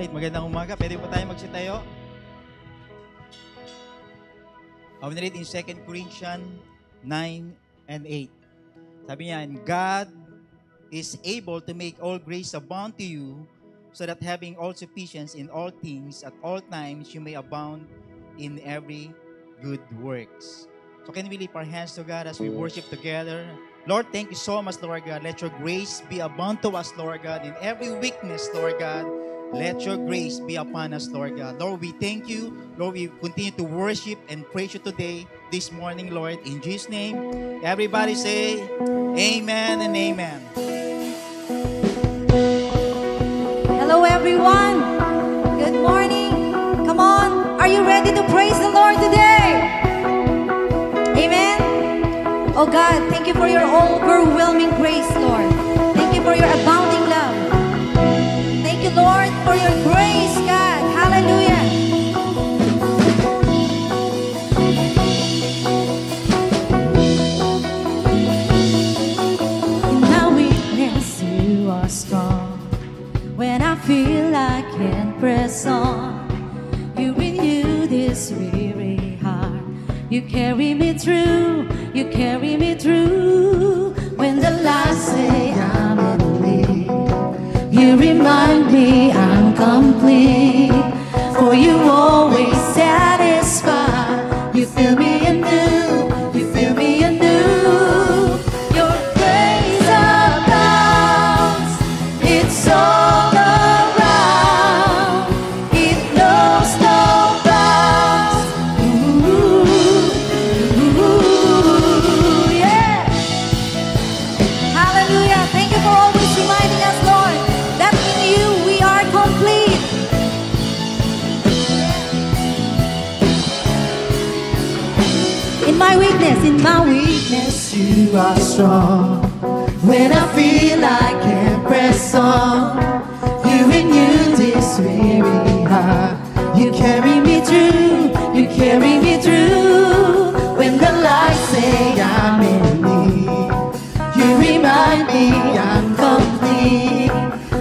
Alright, magandang umaga. Pwede po tayo magsitayo? I will read in 2 Corinthians 9 and 8. Sabi niya, and God is able to make all grace abound to you, so that having all sufficiency in all things at all times, you may abound in every good works. So can we lift our hands to God as we worship together? Lord, thank you so much, Lord God. Let your grace be abound to us, Lord God, in every weakness, Lord God. Let your grace be upon us, Lord God. Lord, we thank you. Lord, we continue to worship and praise you today, this morning, Lord. In Jesus' name, everybody say, amen and amen. Hello, everyone. Good morning. Come on. Are you ready to praise the Lord today? Amen. Oh God, thank you for your overwhelming grace, Lord. Thank you for your abounding love. Thank you, Lord, for your grace, God. Hallelujah. In my weakness, you are strong. When I feel I can't press on, you renew this weary heart. You carry me through. You carry me through. When the lights say I'm in need, you remind me I'm complete. For you always satisfy. You fill me anew. You fill me anew. Your grace abounds. It's all around. It knows no bounds. Ooh, yeah. Hallelujah. Thank you for always reminding us, Lord, that in you we are complete. In my weakness, you are strong. When I feel I can't press on, you renew this weary heart. You carry me through. You carry me through. When the lights say I'm in need, you remind me I'm complete.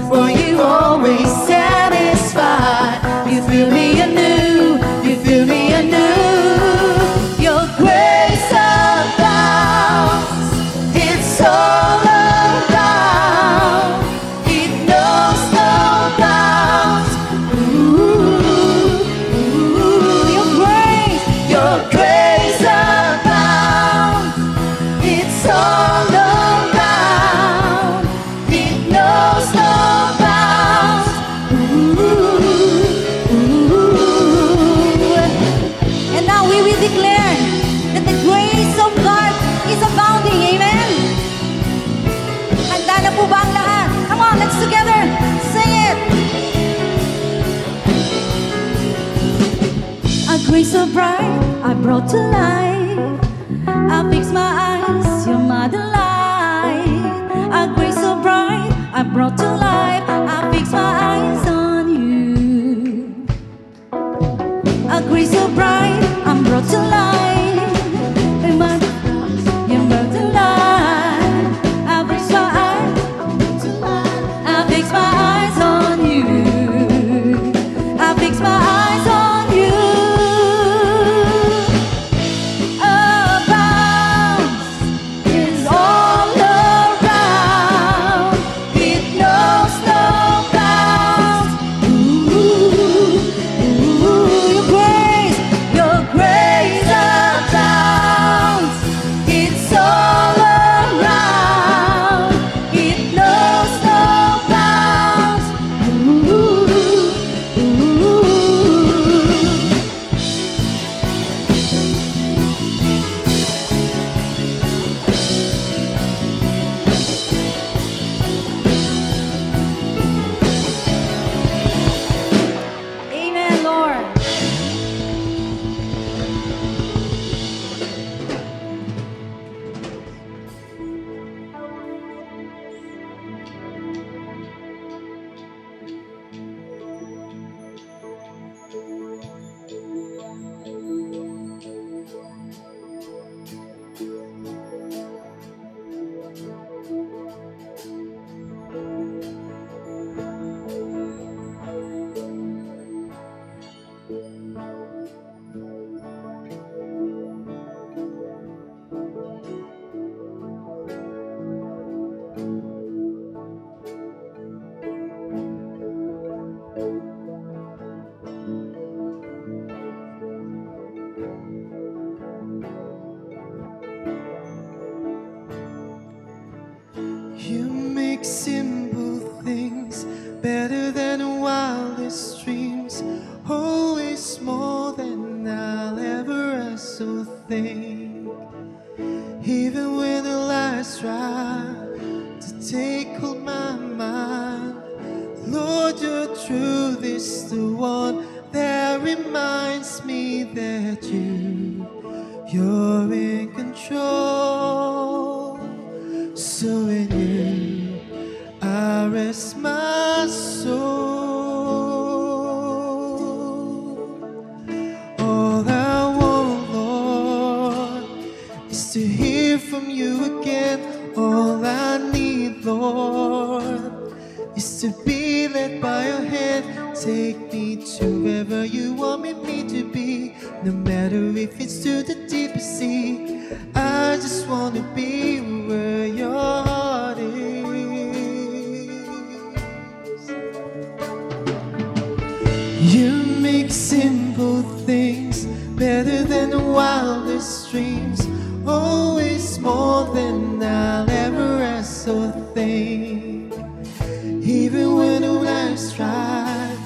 For you always satisfy. You fill me anew. You fill me anew. Your grace abounds. It's all around. It knows no bounds. Ooh, your grace abounds. It's all around. It knows no bounds. And now we will declare that the grace of God is abounding. Amen. Handa na po ba ang lahat? Come on, let's together sing it. A grace so bright I brought to life. I fix my eyes, you're my delight. A grace so bright I brought to life. I fix my eyes on you. A grace so bright I'm brought to life. You're brought to life. I fix my eyes. I fix my eyes on you. I fix my eyes on you. make simple things better than the wildest dreams. Always more than I'll ever ask or think. Even when the lies try to take hold my mind, Lord, your truth is the one that reminds me that you're in control. So in you I rest my soul. All I want, Lord, is to hear from you again. All I need, Lord, is to be led by your hand. Take me to wherever you want me to be, no matter if it's to the deepest sea. I just want to be where your heart is. You make simple things better than the wildest dreams. Always more than I'll ever ask or think. Even when the lies try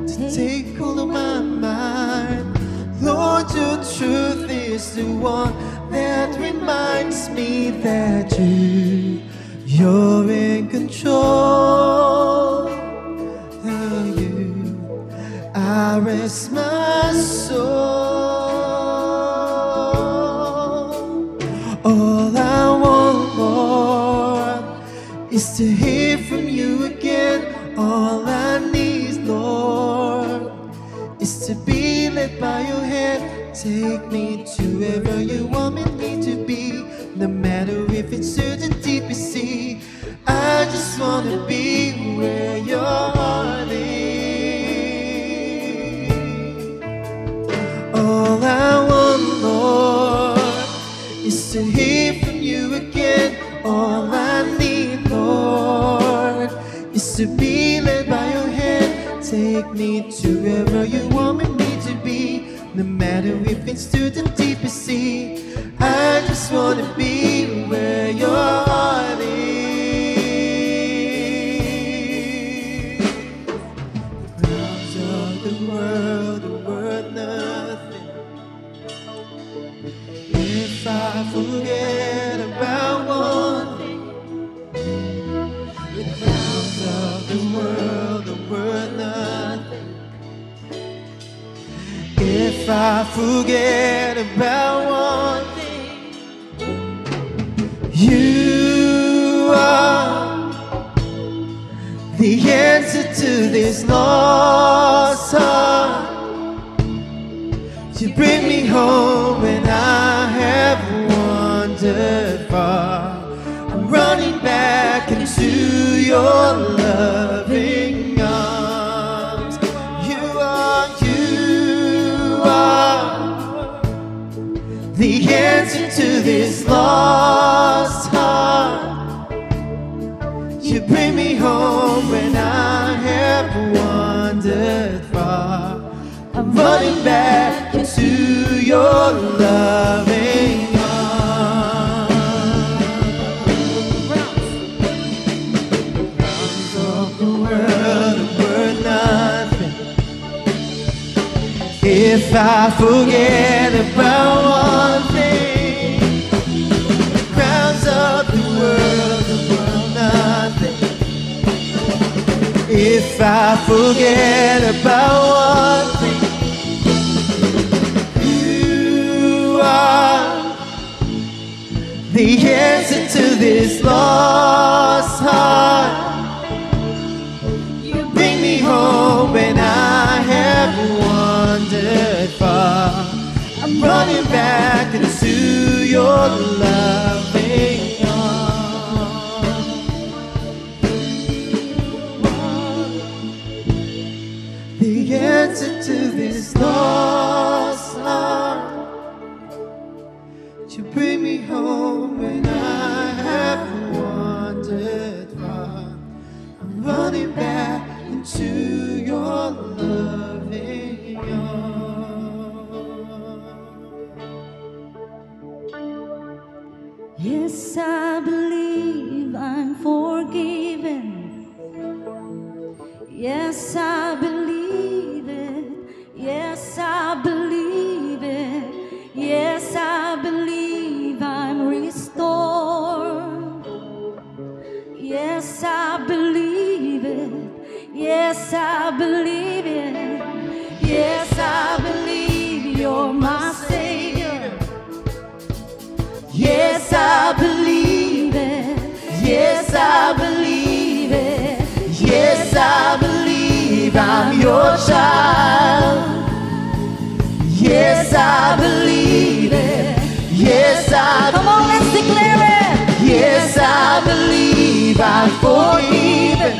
to take hold of my mind, Lord, your truth is the one that reminds me that you're in control. Of you I rest my soul. All I want, Lord, is to hear from you again. All I need, Lord, is to be led by your hand. Take me to wherever you want me to be, no matter if it's to the deepest sea. I just want to be where your heart is. All I want, Lord, is to hear from you again. All I need, Lord, is to be led by your hand. Take me to wherever you want me to be, no matter if it's to the deepest sea. I just want to be where your heart is. The crowds of the world are worth nothing if I forget about one thing. The crowds of the world are worth nothing if I forget about one thing. You are the answer to this lost heart. You bring me home when I have wandered far. I'm running back into your loving arms. You are the answer to this lost heart. You bring me home when I have wandered far. I'm running back into your loving arms. Crowns of the world are worth nothing if I forget about one thing. Crowns of the world are worth nothing if I forget about one thing. You are the answer to this lost heart. You bring me home when I have wandered far. I'm running back into your loving arms. The answer to this lost heart. You bring me home when I have wandered far. I'm running back into your loving arms. Yes, I believe I'm forgiven. Yes, I believe it. Yes, I believe it. Yes, I believe I'm restored. Yes, I believe it. Yes, I believe it. Yes, I believe you're my Savior. Yes, I believe it. Yes, I believe it. Yes, I believe I'm your child. Yes, I believe it. Yes, I believe. Come on, let's declare it. Yes, I believe I'm forgiven.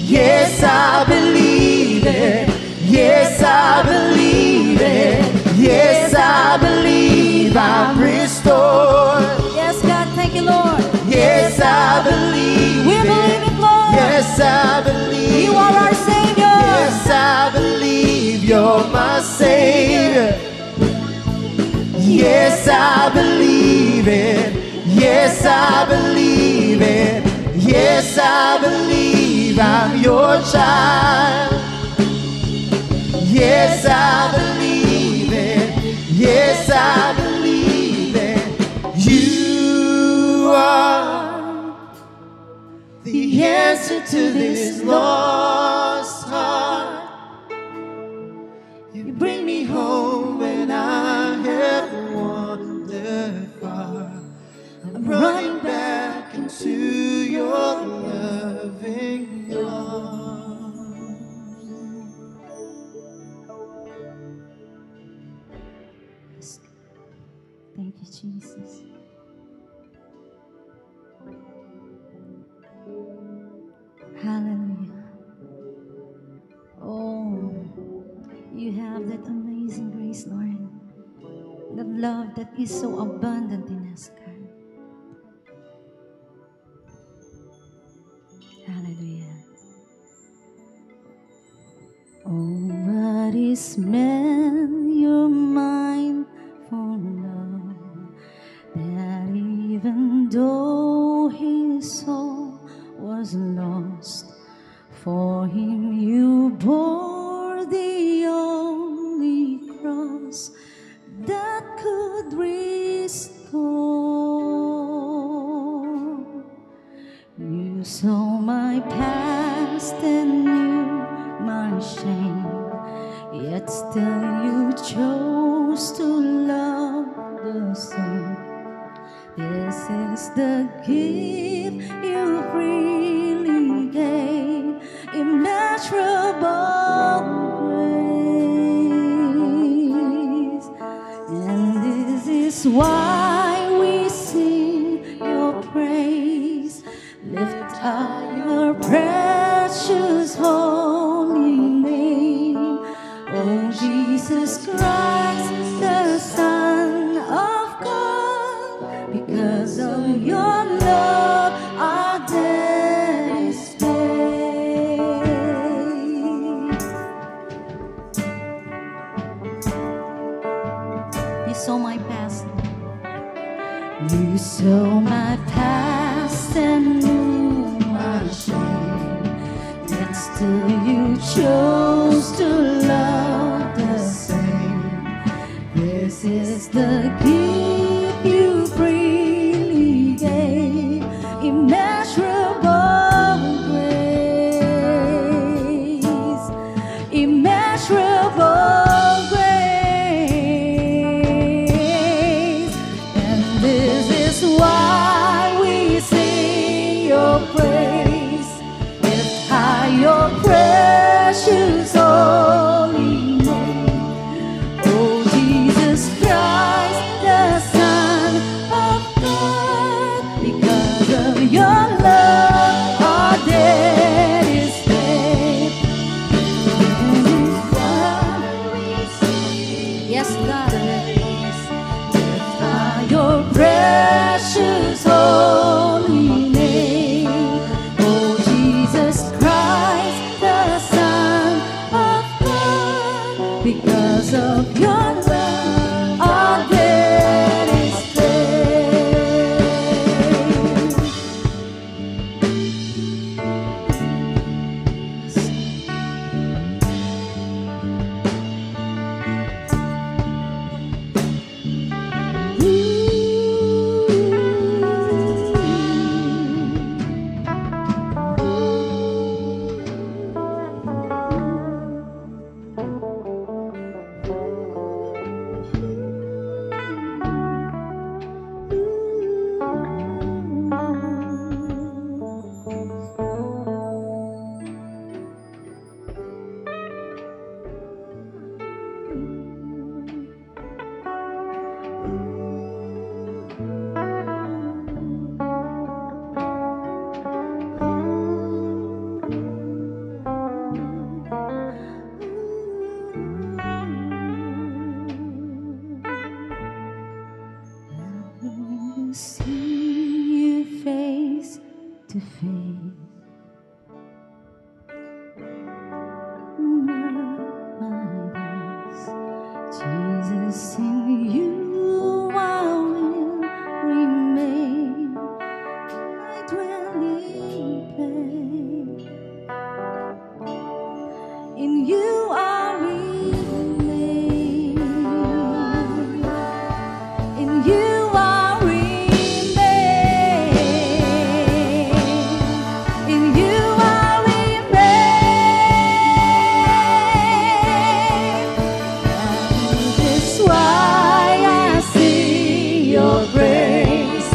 Yes, I believe it. Yes, I believe it. Yes, I believe I'm restored. Yes, God, thank you, Lord. Yes, I believe. We believe it, Lord. Yes, I believe. You are our Savior. Yes, I believe you're my Savior. Yes, I believe it. Yes, I believe it. Yes, I believe I'm your child. Yes, I believe it. Yes, I believe it. You are the answer to this lost heart. You bring me home when I have wandered far. I'm running back into your loving arms. Thank you, Jesus. Hallelujah. Oh, you have that amazing grace, Lord. That love that is so abundant in us, God. Hallelujah. Oh, what is man your mindful love, that even though his soul was lost, for him you bore the only cross that could restore. You saw my past and knew my shame, yet still you chose to love the same. This is the gift you freely gave, immeasurable grace. And this is why we sing your praise. Lift up your precious holy name. Oh, Jesus Christ, the Son of God, because of your love, our debt is paid. You saw my past. You saw my past and knew my shame, yet still you chose to love the same. This is the gift you freely gave, immeasurable grace, immeasurable grace. And this is why we sing your praise. Lift high your precious holy name. Oh, Jesus Christ, the see you face to face. Jesus, in you I will remain, my dwelling place. In you I remain, in you I remain, in you I remain. That's why I sing your praise,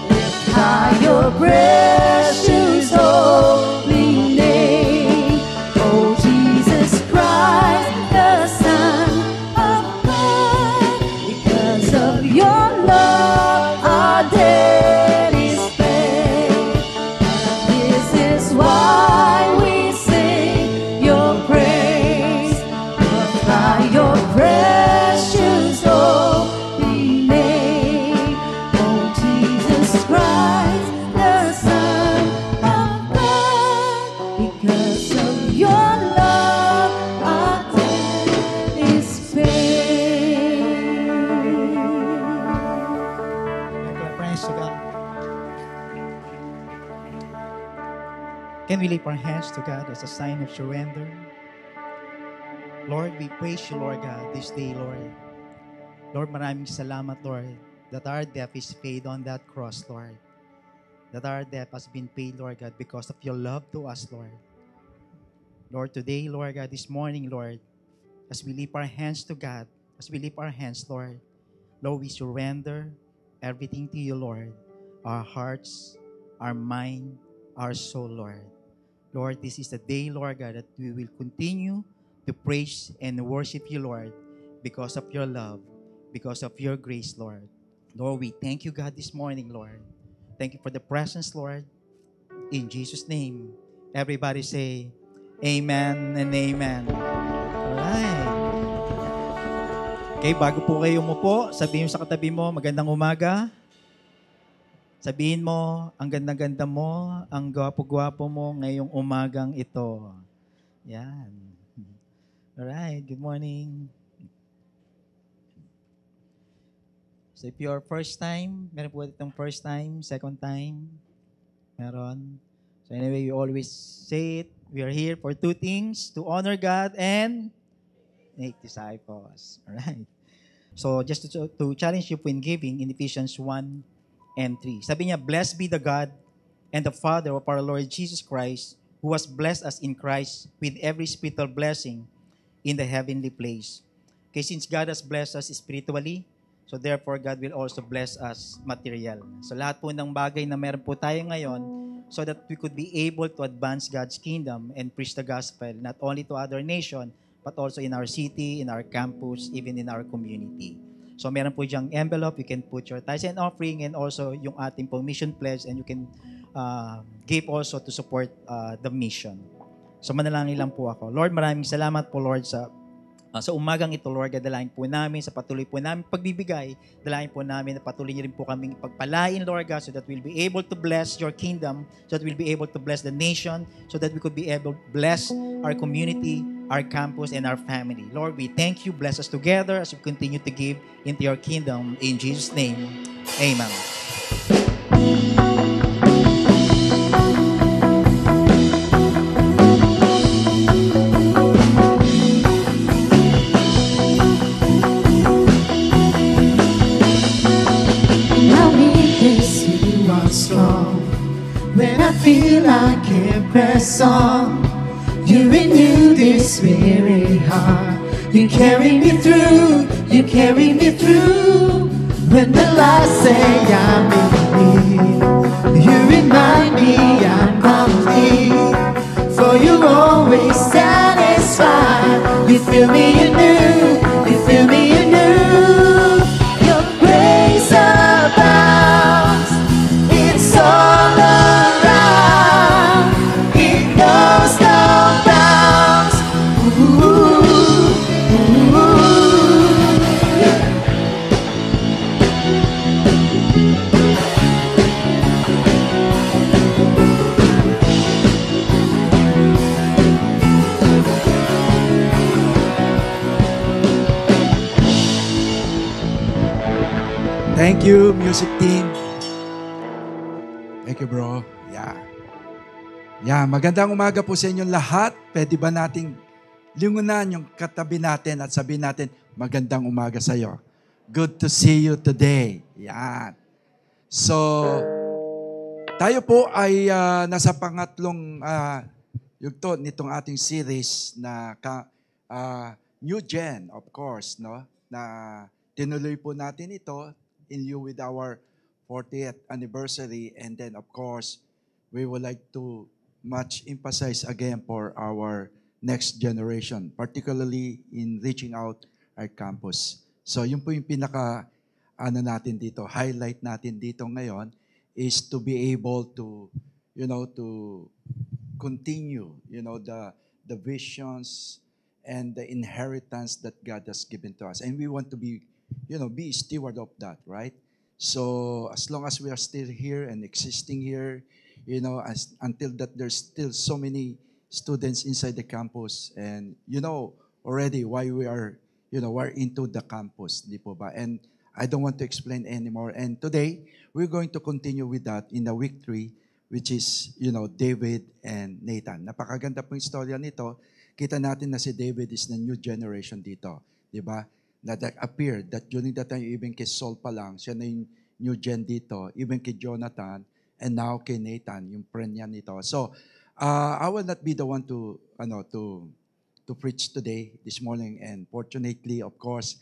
lift high your precious holy name. Oh Jesus Christ, the Son of God, because of your love our debt is paid. This is why we sing your praise, by your precious holy name. Oh Jesus Christ, the Son of God, because of your love our debt is paid. Praise to God. Can we lift our hands to God as a sign of surrender? Lord, we praise you, Lord God, this day, Lord. Lord, maraming salamat, Lord, that our debt is paid on that cross, Lord. That our debt has been paid, Lord God, because of your love to us, Lord. Lord, today, Lord God, this morning, Lord, as we lift our hands to God, as we lift our hands, Lord, Lord, we surrender everything to you, Lord. Our hearts, our mind, our soul, Lord. Lord, this is the day, Lord God, that we will continue to praise and worship you, Lord, because of your love, because of your grace, Lord. Lord, we thank you, God, this morning, Lord. Thank you for the presence, Lord. In Jesus' name, everybody say, Amen and Amen. Alright. Okay, bago po kayo umupo, sabihin mo sa katabi mo, magandang umaga. Sabihin mo, ang ganda-ganda mo, ang gwapo-gwapo mo ngayong umagang ito. Yan. Alright, good morning. So if you're first time, meron po itong first time, second time, meron. So anyway, we always say it, we are here for two things, to honor God and make disciples. Alright. So just to challenge you in giving in Ephesians 1 and 3. Sabi niya, blessed be the God and the Father of our Lord Jesus Christ, who has blessed us in Christ with every spiritual blessing in the heavenly place. Okay, since God has blessed us spiritually, so therefore God will also bless us material. So lahat po ng bagay na meron po tayo ngayon, so that we could be able to advance God's kingdom and preach the gospel, not only to other nation, but also in our city, in our campus, even in our community. So meron po diyang envelope, you can put your tithes and offering, and also yung ating po mission pledge, and you can give also to support the mission. So manalangin lang po ako. Lord, maraming salamat po, Lord, sa umagang ito, Lord. Dalangin po namin sa patuloy po namin pagbibigay. Dalangin po namin na patuloy niyo rin po kaming pagpalain, Lord God, so that we'll be able to bless your kingdom, so that we'll be able to bless the nation, so that we could be able to bless our community, our campus, and our family. Lord, we thank you. Bless us together as we continue to give into your kingdom. In Jesus' name, amen. Strong when I feel I can't press on. You renew this weary heart. You carry me through. You carry me through. When the lights say I'm in need, you remind me I'm complete. For you're always satisfied. You fill me anew. You fill me anew. Your grace abounds. It's all around. It knows no bounds. Ooh, ooh. Thank you, music team. Thank you, bro. Yeah, magandang umaga po sa inyong lahat. Pwede ba nating lingunan yung katabi natin at sabihin natin, magandang umaga sa iyo. Good to see you today. Yan. So, tayo po ay nasa pangatlong yugto nitong ating series na New Gen, of course, no? Na tinuloy po natin ito in lieu with our 40th anniversary, and then of course, we would like to much emphasize again for our next generation, particularly in reaching out our campus. So yun po yung natin dito, highlight natin dito ngayon is to be able to, to continue, the visions and the inheritance that God has given to us. And we want to be steward of that, right? So as long as we are still here and existing here, until that there's still so many students inside the campus, and already why we are, we're into the campus, di po ba? And I don't want to explain anymore. And today, we're going to continue with that in the week 3, which is, David and Nathan. Napakaganda po yung istorya nito. Kita natin na si David is the new generation dito, di ba? That appeared that during that time, even kay Saul pa lang, siya na yung new gen dito, even kay Jonathan, and now kay Nathan, yung friend niya nito. So, I will not be the one to preach today, this morning, and fortunately, of course,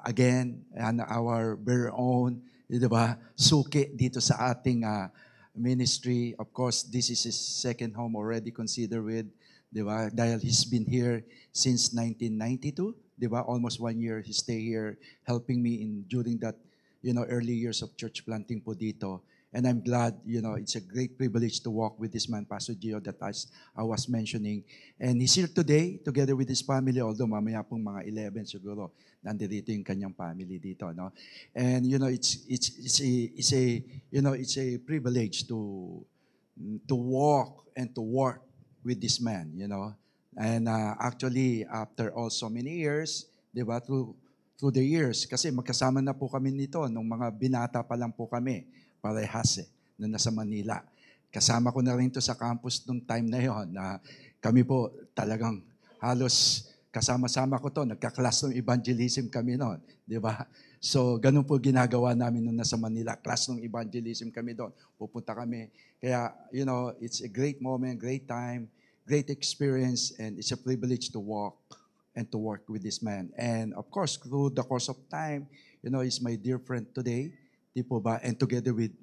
again, our very own, di ba, suki dito sa ating ministry. Of course, this is his second home already considered with, di ba, dahil he's been here since 1992. Diba? Almost 1 year he stay here helping me during that, early years of church planting po dito. And I'm glad, it's a great privilege to walk with this man, Pastor Gio, that I was mentioning. And he's here today together with his family, although mamaya pong mga 11 siguro, nandito yung kanyang family dito, no? And, it's a privilege to walk and to work with this man, And actually, after so many years, di ba, through the years, kasi magkasama na po kami nito nung mga binata pa lang po kami, parehas nung nasa Manila. Kasama ko na rin to sa campus nung time na yon na kami po talagang halos kasama-sama ko to, nagka-class ng evangelism kami noon, di ba? So, ganun po ginagawa namin nung nasa Manila, class ng evangelism kami doon, pupunta kami. Kaya, it's a great moment, great time, great experience, and it's a privilege to walk and to work with this man. And of course, through the course of time, he's my dear friend today, di po ba? And together with,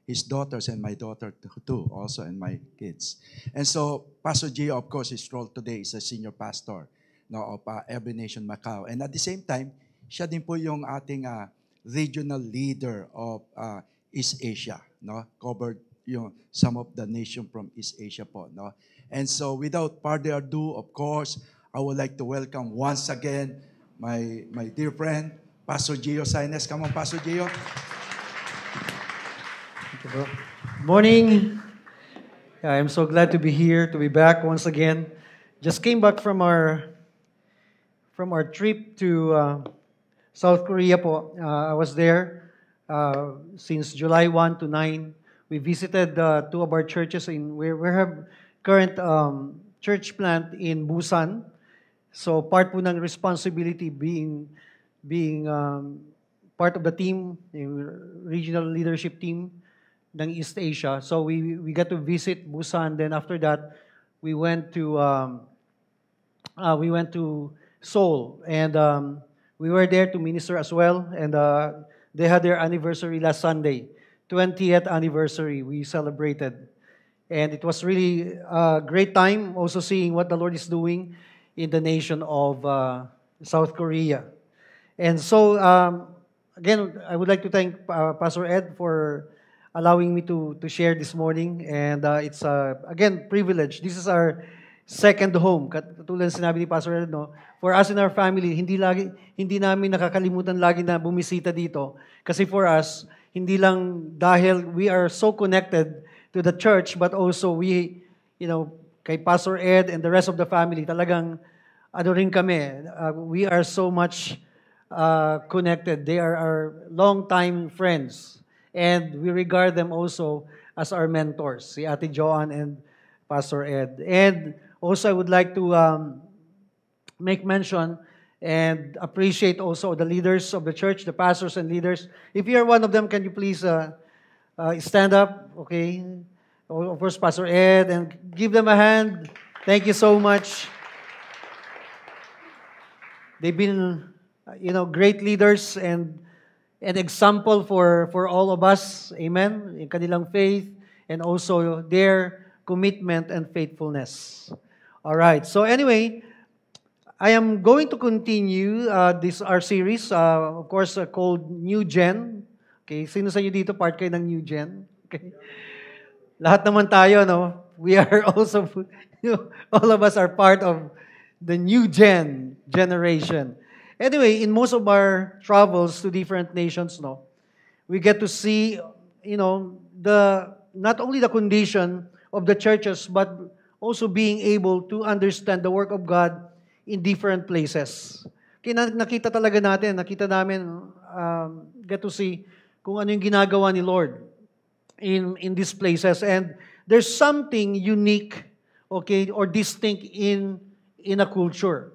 his daughters and my daughter too, also, and my kids. And so, Pastor Gio, of course, his role today is a senior pastor of Every Nation Macau. And at the same time, siya din po yung ating regional leader of East Asia, covered some of the nation from East Asia po, And so, without further ado, of course, I would like to welcome once again my dear friend, Pastor Gio Saines. Come on, Pastor Gio. Thank you, bro. Morning. Yeah, I'm so glad to be here, to be back once again. Just came back from our trip to South Korea po. I was there since July 1 to 9. We visited 2 of our churches we have current church plant in Busan. So part po ng responsibility being part of the team, yung regional leadership team ng East Asia. So we got to visit Busan. Then after that, we went to Seoul, and we were there to minister as well. And they had their anniversary last Sunday, 20th anniversary. We celebrated. And it was really a great time also seeing what the Lord is doing in the nation of South Korea. And so, again, I would like to thank Pastor Ed for allowing me to share this morning. And it's, again, privilege. This is our second home. Katulad sinabi ni Pastor Ed, for us in our family, hindi namin nakakalimutan lagi na bumisita dito. Kasi for us, hindi lang dahil we are so connected to the church, but also we, kay Pastor Ed and the rest of the family, talagang rin kami. We are so much connected. They are our longtime friends. And we regard them also as our mentors, si Ate Joanne and Pastor Ed. And also I would like to make mention and appreciate also the leaders of the church, the pastors and leaders. If you are one of them, can you please stand up? Okay. Of course, Pastor Ed, and give them a hand. Thank you so much. They've been, great leaders and an example for all of us. Amen. In kanilang faith and also their commitment and faithfulness. All right. So anyway, I am going to continue our series, of course, called New Gen. Okay, sino sa inyo dito part kayo ng New Gen? Okay. Lahat naman tayo, no? We are also, all of us are part of the New generation. Anyway, in most of our travels to different nations, no, we get to see, not only the condition of the churches, but also being able to understand the work of God in different places. Kaya nakita namin, get to see kung ano yung ginagawa ni Lord in these places. And there's something unique, okay, or distinct in a culture.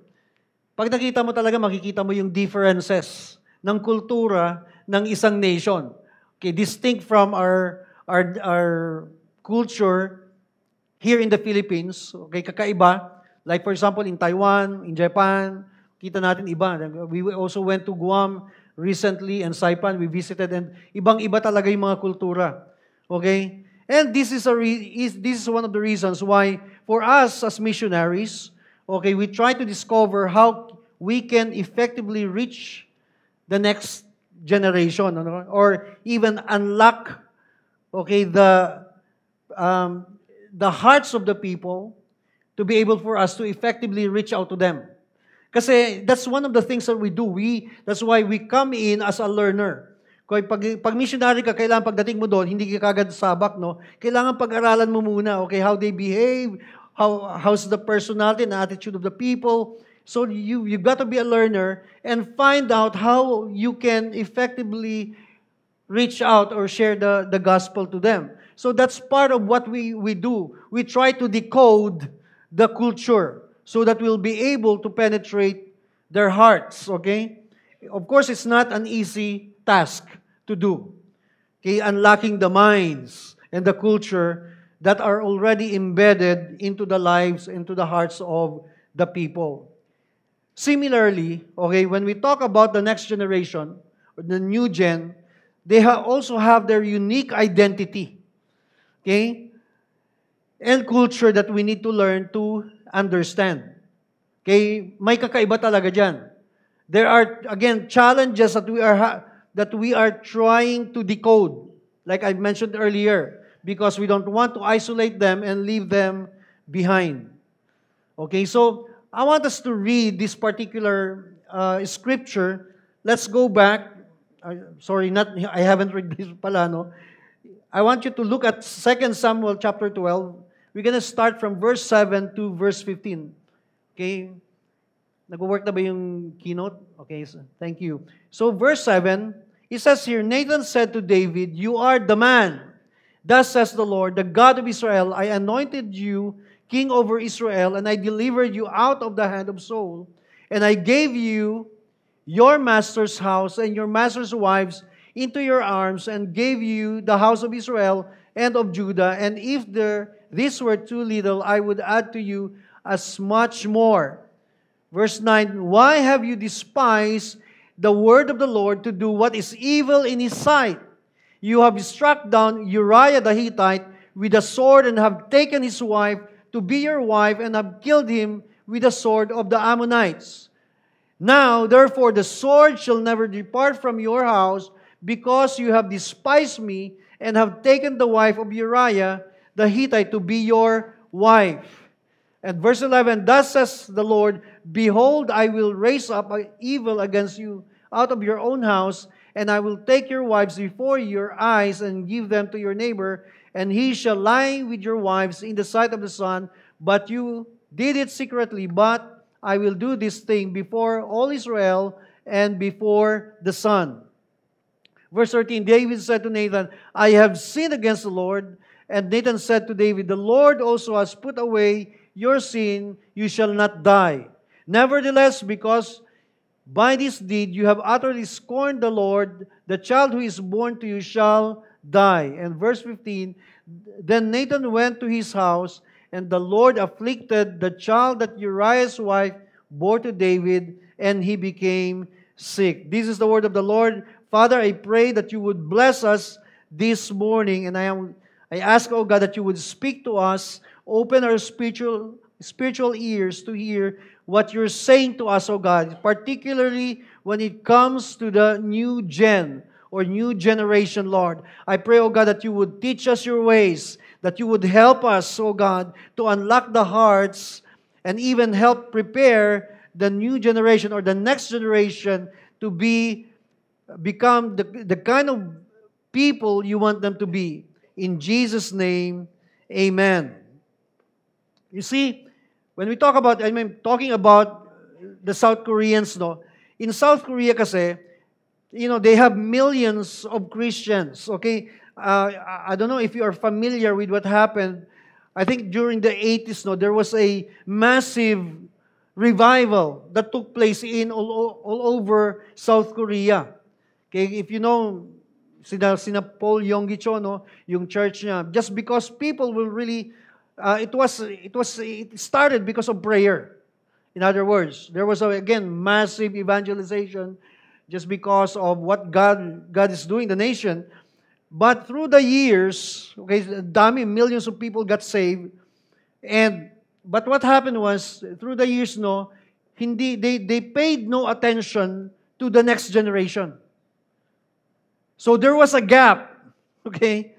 Pag nakita mo talaga, makikita mo yung differences ng kultura ng isang nation. Okay, distinct from our culture here in the Philippines. Okay, kakaiba. Like for example, in Taiwan, in Japan, kita natin iba. We also went to Guam recently and Saipan. We visited and ibang-iba talaga yung mga kultura. Okay? And this is one of the reasons why for us as missionaries, okay, we try to discover how we can effectively reach the next generation, or even unlock, okay, the hearts of the people to be able for us to effectively reach out to them. Kasi that's one of the things that we do. That's why we come in as a learner. Kaya pag missionary ka, kailangan pagdating mo doon, hindi ka kagad sabak, no? Kailangan pag-aralan mo muna, okay, how they behave, how's the personality and attitude of the people. So you've got to be a learner and find out how you can effectively reach out or share the gospel to them. So that's part of what we do. We try to decode the culture so that we'll be able to penetrate their hearts, okay? Of course, it's not an easy task to do. Okay, unlocking the minds and the culture that are already embedded into the lives, into the hearts of the people. Similarly, okay, when we talk about the next generation, the new gen, they also have their unique identity. Okay? And culture that we need to learn to understand. Okay? May kakaiba talaga dyan. There are, again, challenges that we are trying to decode, like I mentioned earlier, because we don't want to isolate them and leave them behind. Okay, so I want us to read this particular scripture. Let's go back. I haven't read this pala, no? I want you to look at 2 Samuel chapter 12. We're going to start from verse 7 to verse 15. Okay? Nag-work na ba yung keynote? Okay, so thank you. So verse 7, it says here, Nathan said to David, "You are the man. Thus says the Lord, the God of Israel, I anointed you king over Israel, and I delivered you out of the hand of Saul. And I gave you your master's house and your master's wives into your arms, and gave you the house of Israel and of Judah. And if this were too little, I would add to you as much more." Verse 9, "Why have you despised the word of the Lord to do what is evil in his sight? You have struck down Uriah the Hittite with a sword, and have taken his wife to be your wife, and have killed him with the sword of the Ammonites. Now, therefore, the sword shall never depart from your house, because you have despised me, and have taken the wife of Uriah the Hittite to be your wife." And verse 11, "Thus says the Lord, behold, I will raise up evil against you out of your own house, and I will take your wives before your eyes, and give them to your neighbor, and he shall lie with your wives in the sight of the sun. But you did it secretly, but I will do this thing before all Israel, and before the sun. Verse 13, David said to Nathan, I have sinned against the Lord. And Nathan said to David, the Lord also has put away your sin, you shall not die. Nevertheless, because by this deed you have utterly scorned the Lord, the child who is born to you shall die. And verse 15, then Nathan went to his house, and the Lord afflicted the child that Uriah's wife bore to David, and he became sick. This is the word of the Lord. Father, I pray that you would bless us this morning, and I ask, oh God, that you would speak to us, open our spiritual ears to hear what you're saying to us, oh God, particularly when it comes to the new gen or new generation, Lord. I pray, oh God, that you would teach us your ways, that you would help us, oh God, to unlock the hearts and even help prepare the new generation or the next generation to become the kind of people you want them to be. In Jesus' name, amen. You see, when we talk about, talking about the South Koreans, no? In South Korea kasi, they have millions of Christians, okay? I don't know if you are familiar with what happened. I think during the 80s, no, there was a massive revival that took place all over South Korea. Okay, if you know, sina Paul Yonggi-cho, no, yung church niya, just because people will really, it started because of prayer. In other words, there was, again, massive evangelization just because of what God is doing in the nation. But through the years, okay, millions of people got saved. But what happened was, through the years, no, they paid no attention to the next generation. So there was a gap, okay?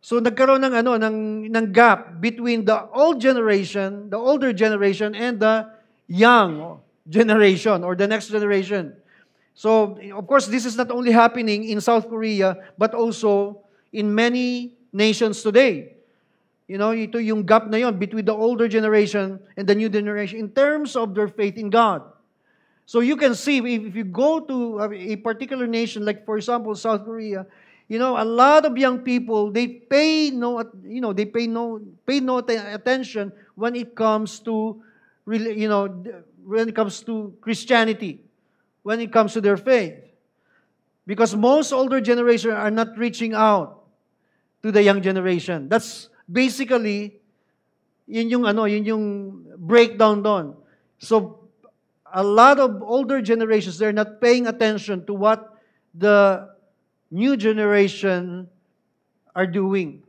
So nagkaroon ng gap between the older generation, and the young generation or the next generation. So, of course, this is not only happening in South Korea, but also in many nations today. Ito yung gap na yon between the older generation and the new generation in terms of their faith in God. So you can see, if you go to a particular nation, like for example, South Korea, a lot of young people, they pay no attention when it comes to, when it comes to Christianity, when it comes to their faith. Because most older generation are not reaching out to the young generation. That's basically, yun yung breakdown doon. So, a lot of older generations, they're not paying attention to what the new generation are doing.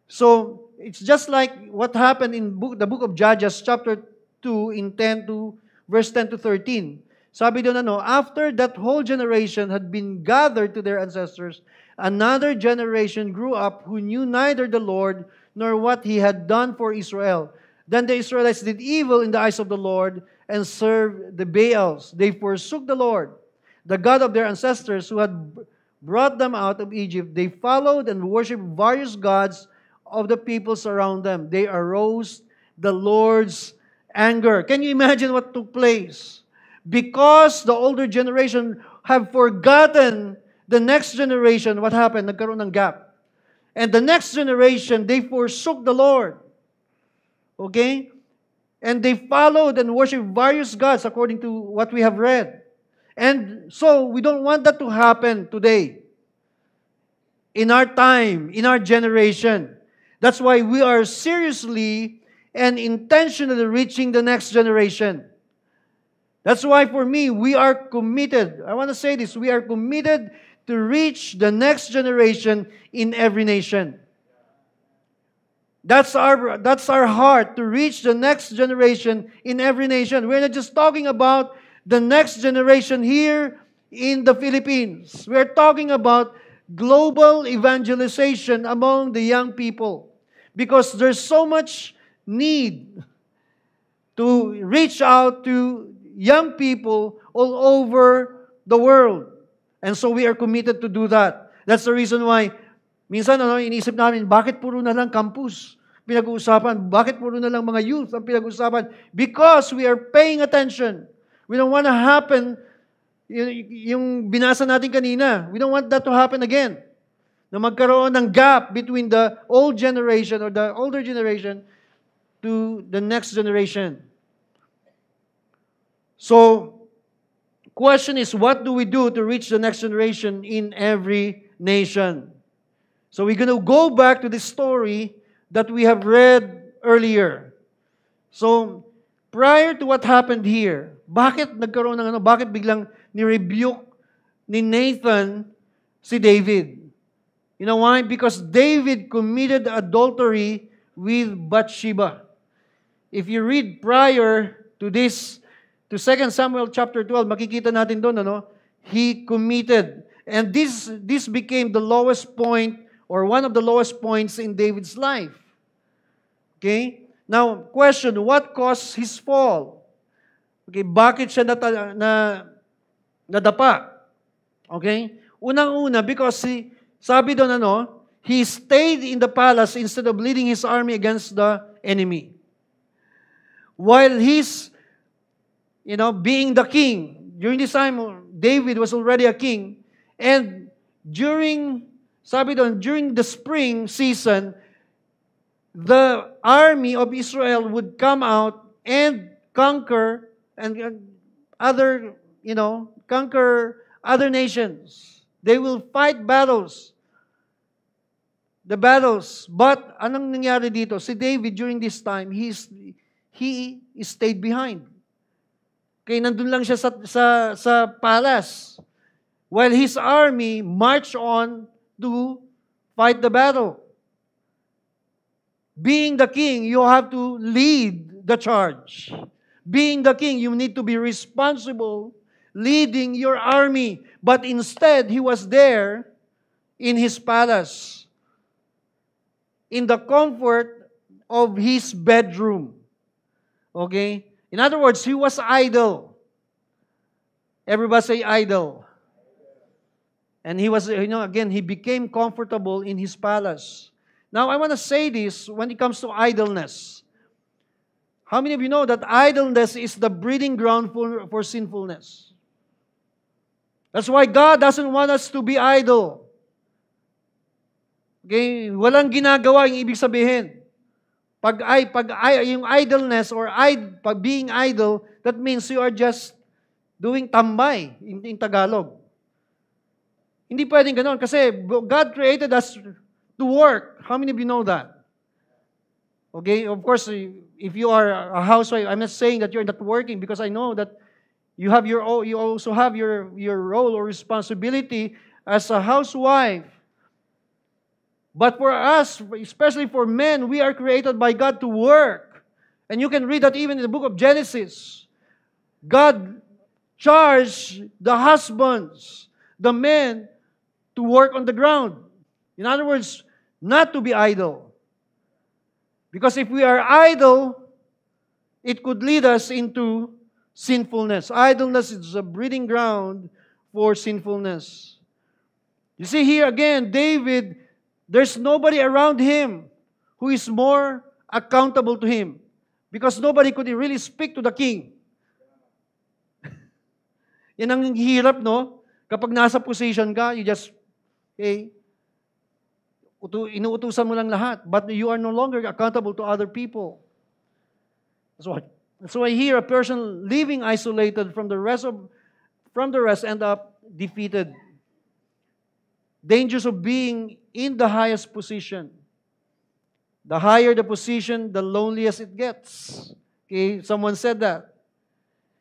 So, it's just like what happened in the book of Judges, chapter 2, in verse 10 to 13. Sabi doon, after that whole generation had been gathered to their ancestors, another generation grew up who knew neither the Lord nor what He had done for Israel. Then the Israelites did evil in the eyes of the Lord and served the Baals. They forsook the Lord, the God of their ancestors who had brought them out of Egypt. They followed and worshipped various gods of the peoples around them. They aroused the Lord's anger. Can you imagine what took place? Because the older generation have forgotten the next generation, what happened? Nagkaroon ng gap. And the next generation, they forsook the Lord. Okay? And they followed and worshipped various gods according to what we have read. And so, we don't want that to happen today. In our time, in our generation. That's why we are seriously and intentionally reaching the next generation. That's why for me, we are committed. I want to say this. We are committed to reach the next generation in every nation. That's our heart, to reach the next generation in every nation. We're not just talking about the next generation here in the Philippines. We're talking about global evangelization among the young people. Because there's so much need to reach out to young people all over the world. And so we are committed to do that. That's the reason why minsan iniisip namin, bakit puro na lang campus pinag-uusapan? Bakit puro na lang mga youth ang pinag-uusapan? Because we are paying attention. We don't want to happen yung binasa natin kanina. We don't want that to happen again. Na magkaroon ng gap between the old generation or the older generation to the next generation. So, question is, what do we do to reach the next generation in every nation? So we're going to go back to the story that we have read earlier. So, prior to what happened here, bakit nagkaroon ng bakit biglang ni-rebuke ni Nathan si David? You know why? Because David committed adultery with Bathsheba. If you read prior to this, to 2 Samuel chapter 12, makikita natin doon, he committed. And this became the lowest point or one of the lowest points in David's life. Okay? Now, question, what caused his fall? Okay, bakit siya nadapa? Okay? Unang-una, because sabi doon he stayed in the palace instead of leading his army against the enemy. While he's, being the king, during this time, David was already a king, and during the spring season, the army of Israel would come out and conquer other nations. They will fight battles. The battles. But anong nangyari dito? Si David during this time, he stayed behind. Okay, nandun lang siya sa palace. While his army marched on to fight the battle. Being the king, you have to lead the charge. Being the king, you need to be responsible leading your army. But instead, he was there in his palace, in the comfort of his bedroom. Okay? In other words, he was idle. Everybody say idle. And he was, again, he became comfortable in his palace. Now, I want to say this when it comes to idleness. How many of you know that idleness is the breeding ground for sinfulness? That's why God doesn't want us to be idle. Okay? Walang ginagawa yung ibig sabihin. Yung idleness or pag being idle, that means you are just doing tambay in Tagalog. Hindi pwedeng ganon kasi God created us to work. How many of you know that? Okay, of course, if you are a housewife, I'm not saying that you're not working because I know that you also have your role or responsibility as a housewife. But for us, especially for men, we are created by God to work. And you can read that even in the book of Genesis. God charged the husbands, the men, to work on the ground. In other words, not to be idle. Because if we are idle, it could lead us into sinfulness. Idleness is a breeding ground for sinfulness. You see here again, David, there's nobody around him who is more accountable to him. Because nobody could really speak to the king. Yan ang hirap, no? Kapag nasa position ka, you just, inuutusan mo lang lahat. But you are no longer accountable to other people. That's why here a person living isolated from the rest end up defeated. Dangers of being in the highest position. The higher the position, the loneliest it gets. Okay, someone said that.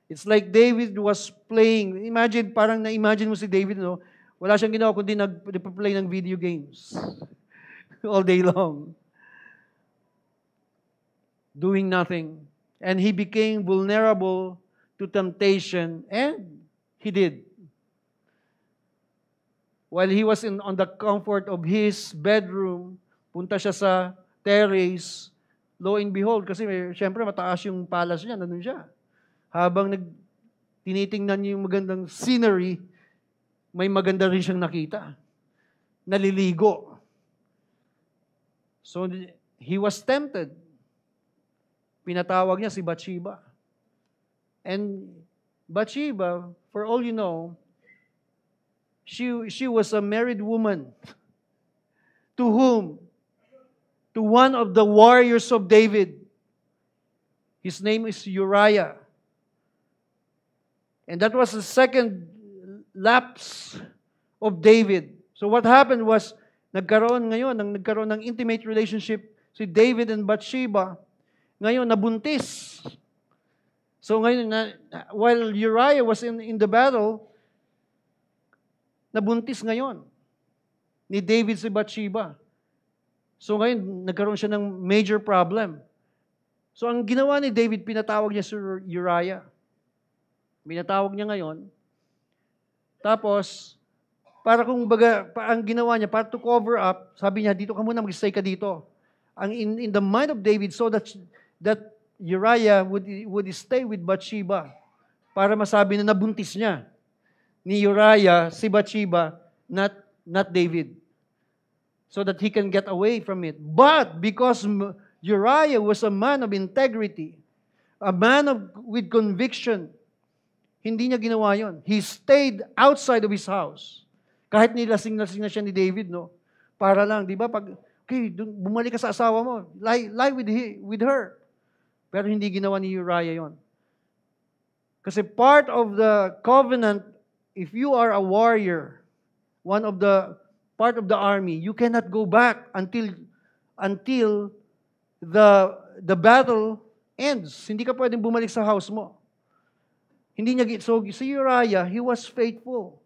It's like David was playing. Imagine, parang na-imagine mo si David, no? Wala siyang ginawa kundi nag-play ng video games. All day long. Doing nothing. And he became vulnerable to temptation. And he did. While he was on the comfort of his bedroom, punta siya sa terrace, lo and behold, kasi syempre mataas yung palace niya, nandun siya. Habang tinitingnan niya yung magandang scenery, may maganda rin siyang nakita. Naliligo. So, he was tempted. Pinatawag niya si Bathsheba. And Bathsheba for all you know, she was a married woman to whom? To one of the warriors of David. His name is Uriah. And that was the second lapse of David. So what happened was, nagkaroon ng intimate relationship si David and Bathsheba. Ngayon, nabuntis. So ngayon, while Uriah was in the battle, nabuntis ngayon ni David si Bathsheba. So ngayon, nagkaroon siya ng major problem. So ang ginawa ni David, pinatawag niya si Uriah. Pinatawag niya ngayon. Tapos, para kung baga, ang ginawa niya, para to cover up, sabi niya, dito ka muna, mag-stay ka dito. Ang in the mind of David, so that Uriah would stay with Bathsheba para masabi na nabuntis niya ni Uriah si Bathsheba, not David. So that he can get away from it. But because Uriah was a man of integrity, a man with conviction, hindi niya ginawa yon. He stayed outside of his house. Kahit nilasing-lasing na siya ni David, no? Para lang, di ba? Okay, bumalik ka sa asawa mo. Lie with her. Pero hindi ginawa ni Uriah yon. Kasi part of the covenant, if you are a warrior, part of the army, you cannot go back until the battle ends. Hindi ka pwedeng bumalik sa house mo. So si Uriah, he was faithful.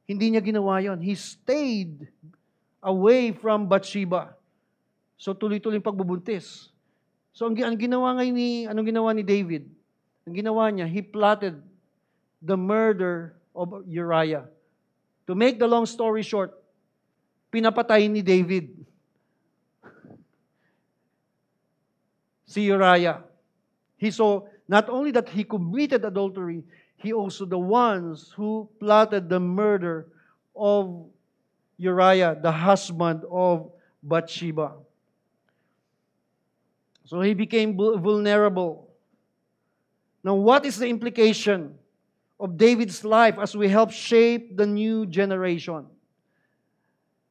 Hindi niya ginawa yon. He stayed away from Bathsheba. So tuloy-tuloy pagbubuntis. So anong ginawa ni David? Ang ginawa niya, he plotted the murder of Uriah. To make the long story short, pinapatay ni David si Uriah. Not only that he committed adultery, he also the ones who plotted the murder of Uriah, the husband of Bathsheba. So he became vulnerable. Now, what is the implication of David's life as we help shape the new generation?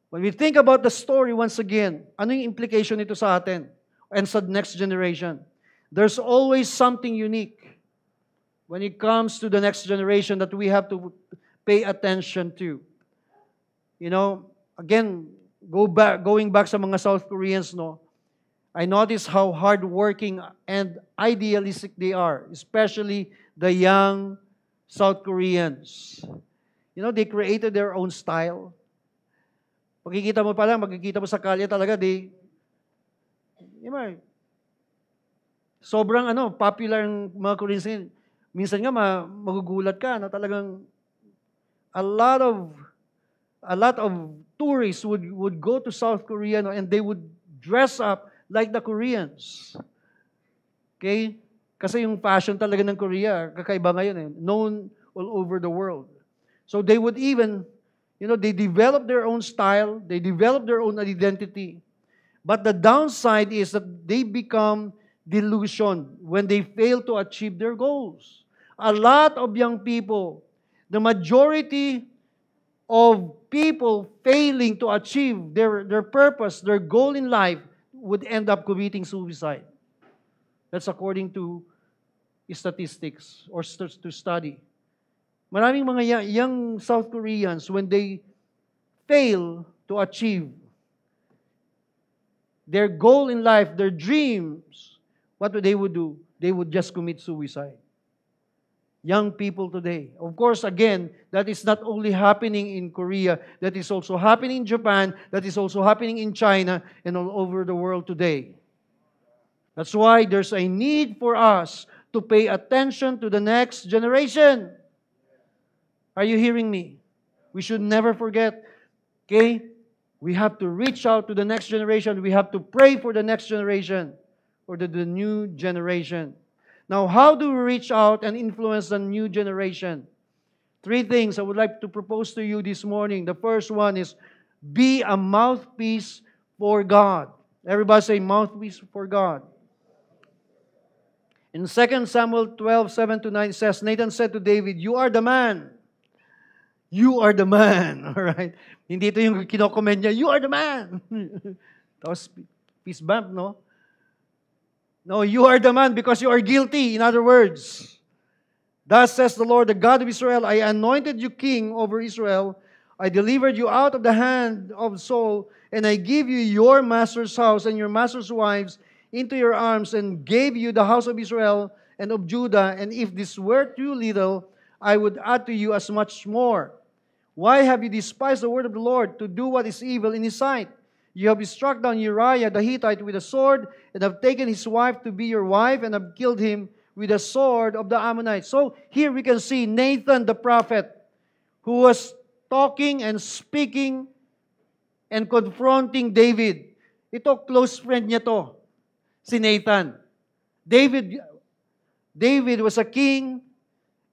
When we think about the story once again, ano yung implication nito sa atin and sa next generation? There's always something unique when it comes to the next generation that we have to pay attention to. You know, again, going back sa mga South Koreans, no, I notice how hardworking and idealistic they are, especially the young South Koreans. You know, they created their own style. Makikita mo sa kalye talaga, sobrang popular ang mga Koreans ngayon. Minsan nga magugulat ka na talagang a lot of tourists would go to South Korea, no, and they would dress up like the Koreans. Okay? Kasi yung fashion talaga ng Korea, kakaiba ngayon, known all over the world. So they would even, they develop their own style, they develop their own identity. But the downside is that they become delusion when they fail to achieve their goals. A lot of young people, the majority of people failing to achieve their purpose, their goal in life, would end up committing suicide. That's according to statistics or to study. Maraming mga young South Koreans, when they fail to achieve their goal in life, their dreams, what would they do? They would just commit suicide. Young people today. Of course, again, that is not only happening in Korea, that is also happening in Japan, that is also happening in China, and all over the world today. That's why there's a need for us to pay attention to the next generation. Are you hearing me? We should never forget, okay? We have to reach out to the next generation. We have to pray for the next generation, or the new generation. Now, how do we reach out and influence the new generation? 3 things I would like to propose to you this morning. The first one is, be a mouthpiece for God. Everybody say, mouthpiece for God. In 2 Samuel 12:7-9 it says, Nathan said to David, "You are the man. You are the man." All right? Hindi ito yung kinokomment niya, "You are the man." Tapos, peace bump, no? No, you are the man because you are guilty. In other words, thus says the Lord, the God of Israel, I anointed you king over Israel. I delivered you out of the hand of Saul, and I give you your master's house and your master's wives into your arms, and gave you the house of Israel and of Judah. And if this were too little, I would add to you as much more. Why have you despised the word of the Lord to do what is evil in his sight? You have struck down Uriah the Hittite with a sword, and have taken his wife to be your wife, and have killed him with the sword of the Ammonites. So here we can see Nathan the prophet, who was talking and speaking and confronting David. Ito, close friend niya to, si Nathan. David was a king,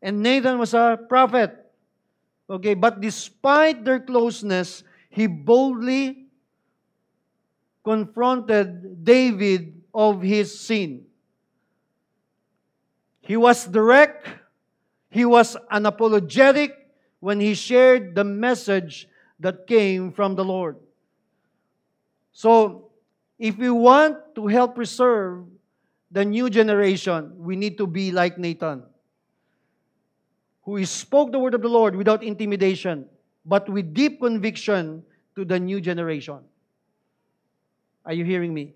and Nathan was a prophet. Okay, but despite their closeness, he boldly confronted David of his sin. He was direct. He was unapologetic when he shared the message that came from the Lord. So, if we want to help preserve the new generation, we need to be like Nathan, who spoke the word of the Lord without intimidation, but with deep conviction to the new generation. Are you hearing me?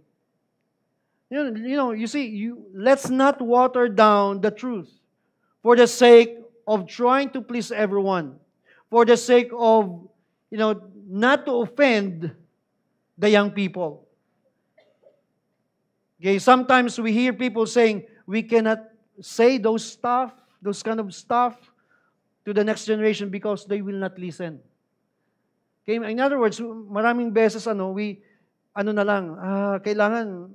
You see, let's not water down the truth for the sake of trying to please everyone, for the sake of, not to offend the young people. Okay, sometimes we hear people saying, we cannot say those kind of stuff to the next generation because they will not listen. Okay, in other words, maraming beses, kailangan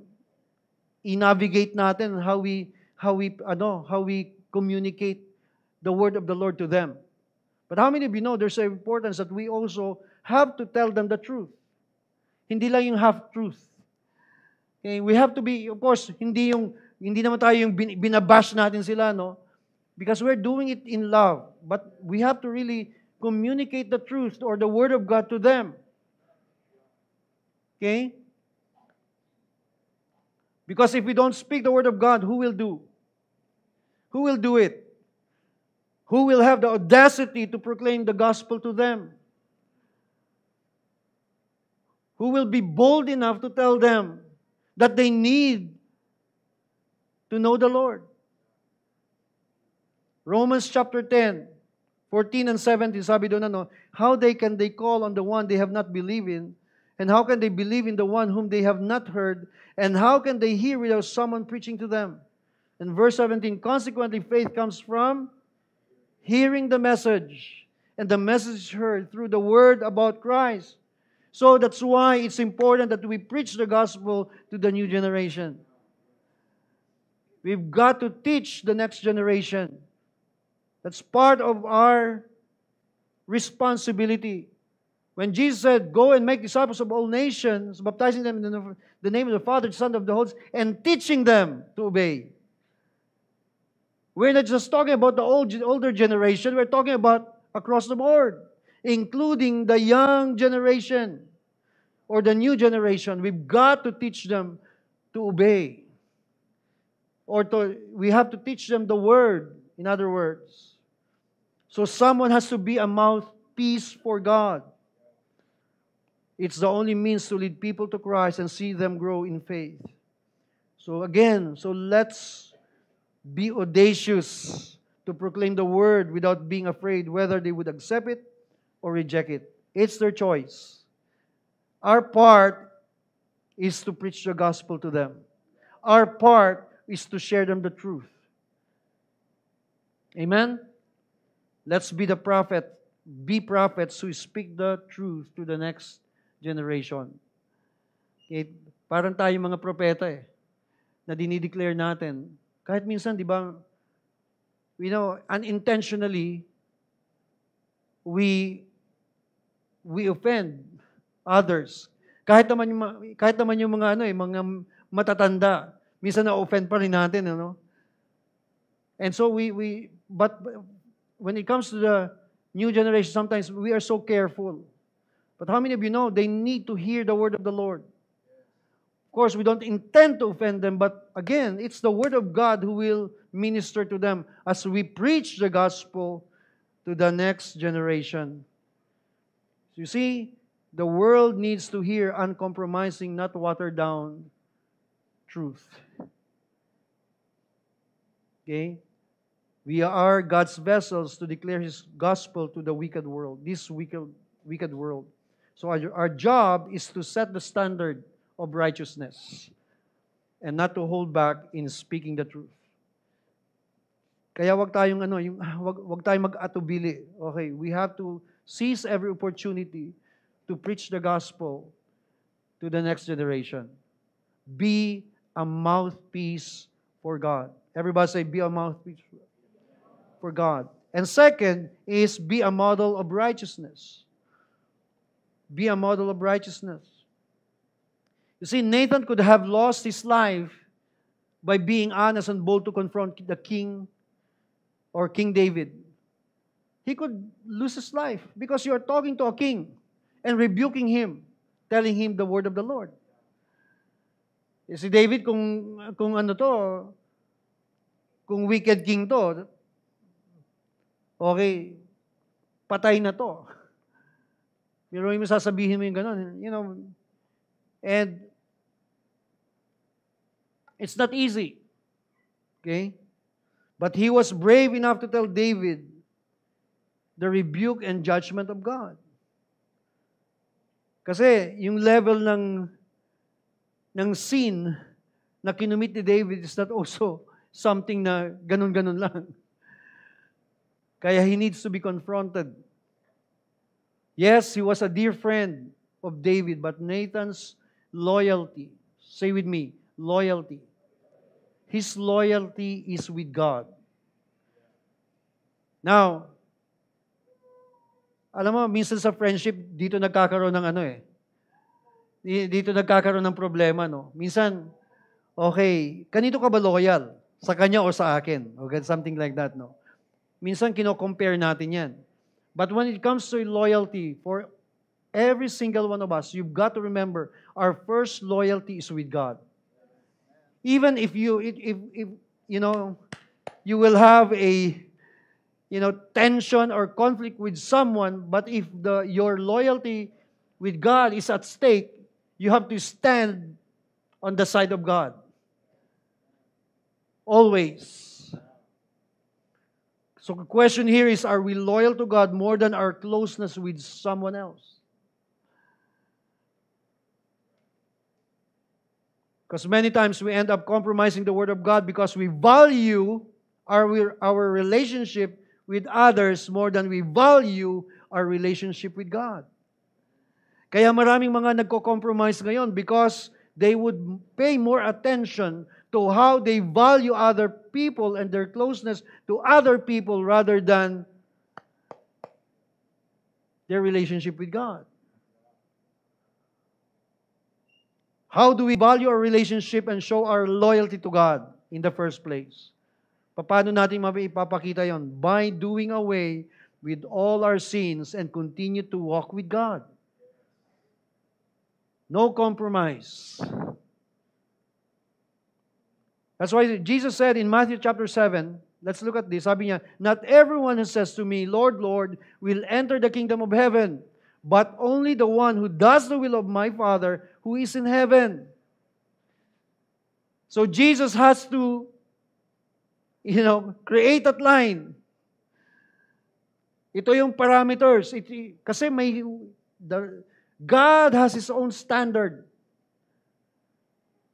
i-navigate natin how we communicate the word of the Lord to them. But how many of you know there's an importance that we also have to tell them the truth? Hindi lang yung half-truth. Okay, we have to be, of course, hindi naman tayo yung binabash natin sila, no? Because we're doing it in love. But we have to really communicate the truth or the word of God to them. Okay? Because if we don't speak the word of God, who will do? Who will do it? Who will have the audacity to proclaim the gospel to them? Who will be bold enough to tell them that they need to know the Lord? Romans chapter 10, 14 and 17, sabi doon, how can they call on the one they have not believed in? And how can they believe in the one whom they have not heard? And how can they hear without someone preaching to them? And verse 17, consequently, faith comes from hearing the message. And the message is heard through the word about Christ. So that's why it's important that we preach the gospel to the new generation. We've got to teach the next generation. That's part of our responsibility. When Jesus said, go and make disciples of all nations, baptizing them in the name of the Father, the Son, of the Holy Spirit, and teaching them to obey. We're not just talking about the older generation, we're talking about across the board, including the young generation or the new generation. We've got to teach them to obey. We have to teach them the word, in other words. So someone has to be a mouthpiece for God. It's the only means to lead people to Christ and see them grow in faith. So let's be audacious to proclaim the word without being afraid whether they would accept it or reject it. It's their choice. Our part is to preach the gospel to them. Our part is to share them the truth. Amen? Let's be the prophet. Be prophets who speak the truth to the next generation. Okay? Parang tayo mga propeta na dinideclare natin. Kahit minsan, di ba, unintentionally, we offend others. Kahit naman yung mga mga matatanda, minsan na-offend pa rin natin, And so but when it comes to the new generation, sometimes we are so careful. But how many of you know they need to hear the word of the Lord? Of course, we don't intend to offend them, but again, it's the word of God who will minister to them as we preach the gospel to the next generation. You see, the world needs to hear uncompromising, not watered down truth. Okay? We are God's vessels to declare His gospel to the wicked world, this wicked world. So our job is to set the standard of righteousness and not to hold back in speaking the truth. Kaya wag tayong wag tayong mag-atubili. Okay, we have to seize every opportunity to preach the gospel to the next generation. Be a mouthpiece for God. Everybody say, be a mouthpiece for God. And second is be a model of righteousness. Be a model of righteousness. You see, Nathan could have lost his life by being honest and bold to confront the king or King David. He could lose his life because you are talking to a king and rebuking him, telling him the word of the Lord. Si David, kung ano to, kung wicked king to, okay, patay na to. Pero yung sasabihin mo yung gano'n, and it's not easy. Okay? But he was brave enough to tell David the rebuke and judgment of God. Kasi yung level ng sin na kinumit ni David is not also something na ganun-ganun lang. Kaya he needs to be confronted. Yes, he was a dear friend of David, but Nathan's loyalty, say with me, loyalty. His loyalty is with God. Now, alam mo, minsan sa friendship, dito nagkakaroon ng dito nagkakaroon ng problema, no? Minsan, okay, kanito ka ba loyal? Sa kanya o sa akin? Okay, something like that, no? Minsan, kino-compare natin yan. But when it comes to loyalty, for every single one of us, you've got to remember, our first loyalty is with God. Even if you will have a tension or conflict with someone, but if your loyalty with God is at stake, you have to stand on the side of God. Always. So the question here is, are we loyal to God more than our closeness with someone else? Because many times we end up compromising the Word of God because we value our relationship with others more than we value our relationship with God. Kaya maraming mga nagko-compromise ngayon because they would pay more attention to how they value other people and their closeness to other people rather than their relationship with God. How do we value our relationship and show our loyalty to God in the first place? Paano natin mapipapakita yon? By doing away with all our sins and continue to walk with God. No compromise. That's why Jesus said in Matthew chapter 7, let's look at this. Sabi niya, not everyone who says to me, Lord, Lord, will enter the kingdom of heaven, but only the one who does the will of my Father who is in heaven. So Jesus has to, create that line. Ito yung parameters. Kasi God has His own standard.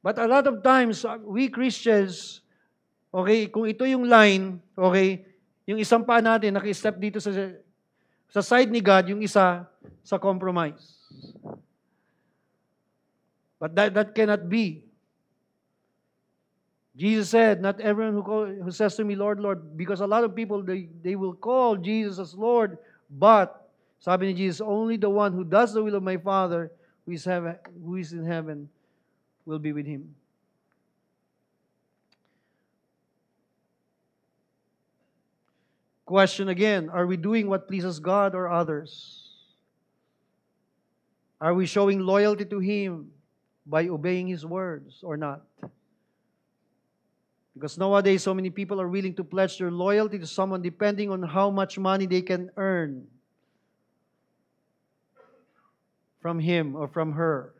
But a lot of times, we Christians, okay, kung ito yung line, okay, yung isang pa natin, naki-step dito sa side ni God, yung isa sa compromise. But that cannot be. Jesus said, not everyone who says to me, Lord, Lord, because a lot of people, they will call Jesus as Lord, but, sabi ni Jesus, only the one who does the will of my Father who is in heaven will be with Him. Question again, are we doing what pleases God or others? Are we showing loyalty to Him by obeying His words or not? Because nowadays, so many people are willing to pledge their loyalty to someone depending on how much money they can earn from him or from her.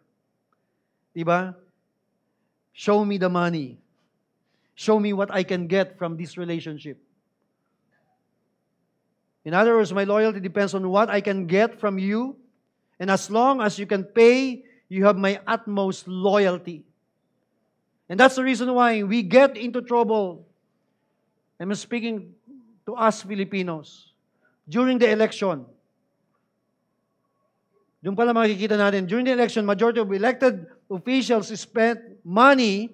Diba? Show me the money. Show me what I can get from this relationship. In other words, my loyalty depends on what I can get from you. And as long as you can pay, you have my utmost loyalty. And that's the reason why we get into trouble. I'm speaking to us Filipinos. During the election, doon pala makikita natin, during the election, majority of elected officials spent money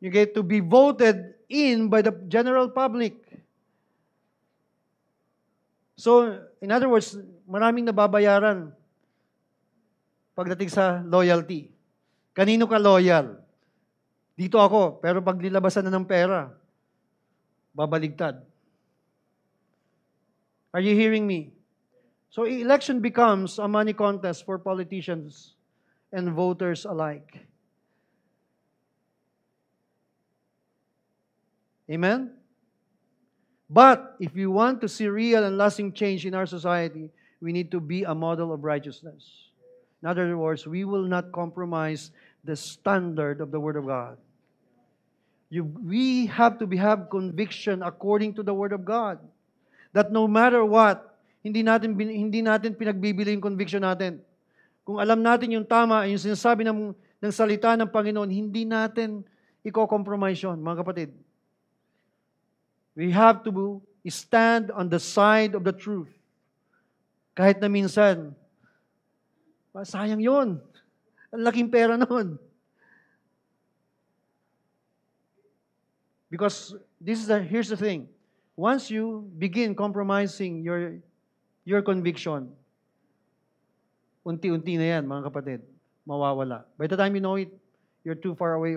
you get to be voted in by the general public. So, in other words, maraming nababayaran pagdating sa loyalty. Kanino ka loyal? Dito ako, pero pag nilabasan na ng pera, babaligtad. Are you hearing me? So election becomes a money contest for politicians and voters alike. Amen? But if we want to see real and lasting change in our society, we need to be a model of righteousness. In other words, we will not compromise the standard of the Word of God. We have to have conviction according to the Word of God. That no matter what, hindi natin pinagbibili yung conviction natin. Kung alam natin yung tama, yung sinasabi ng salita ng Panginoon, hindi natin i-compromise yun, mga kapatid. We have to stand on the side of the truth. Kahit na minsan, sayang yun. Ang laking pera nun. Because here's the thing. Once you begin compromising your conviction, unti-unti na yan, mga kapatid, mawawala. By the time you know it, you're too far away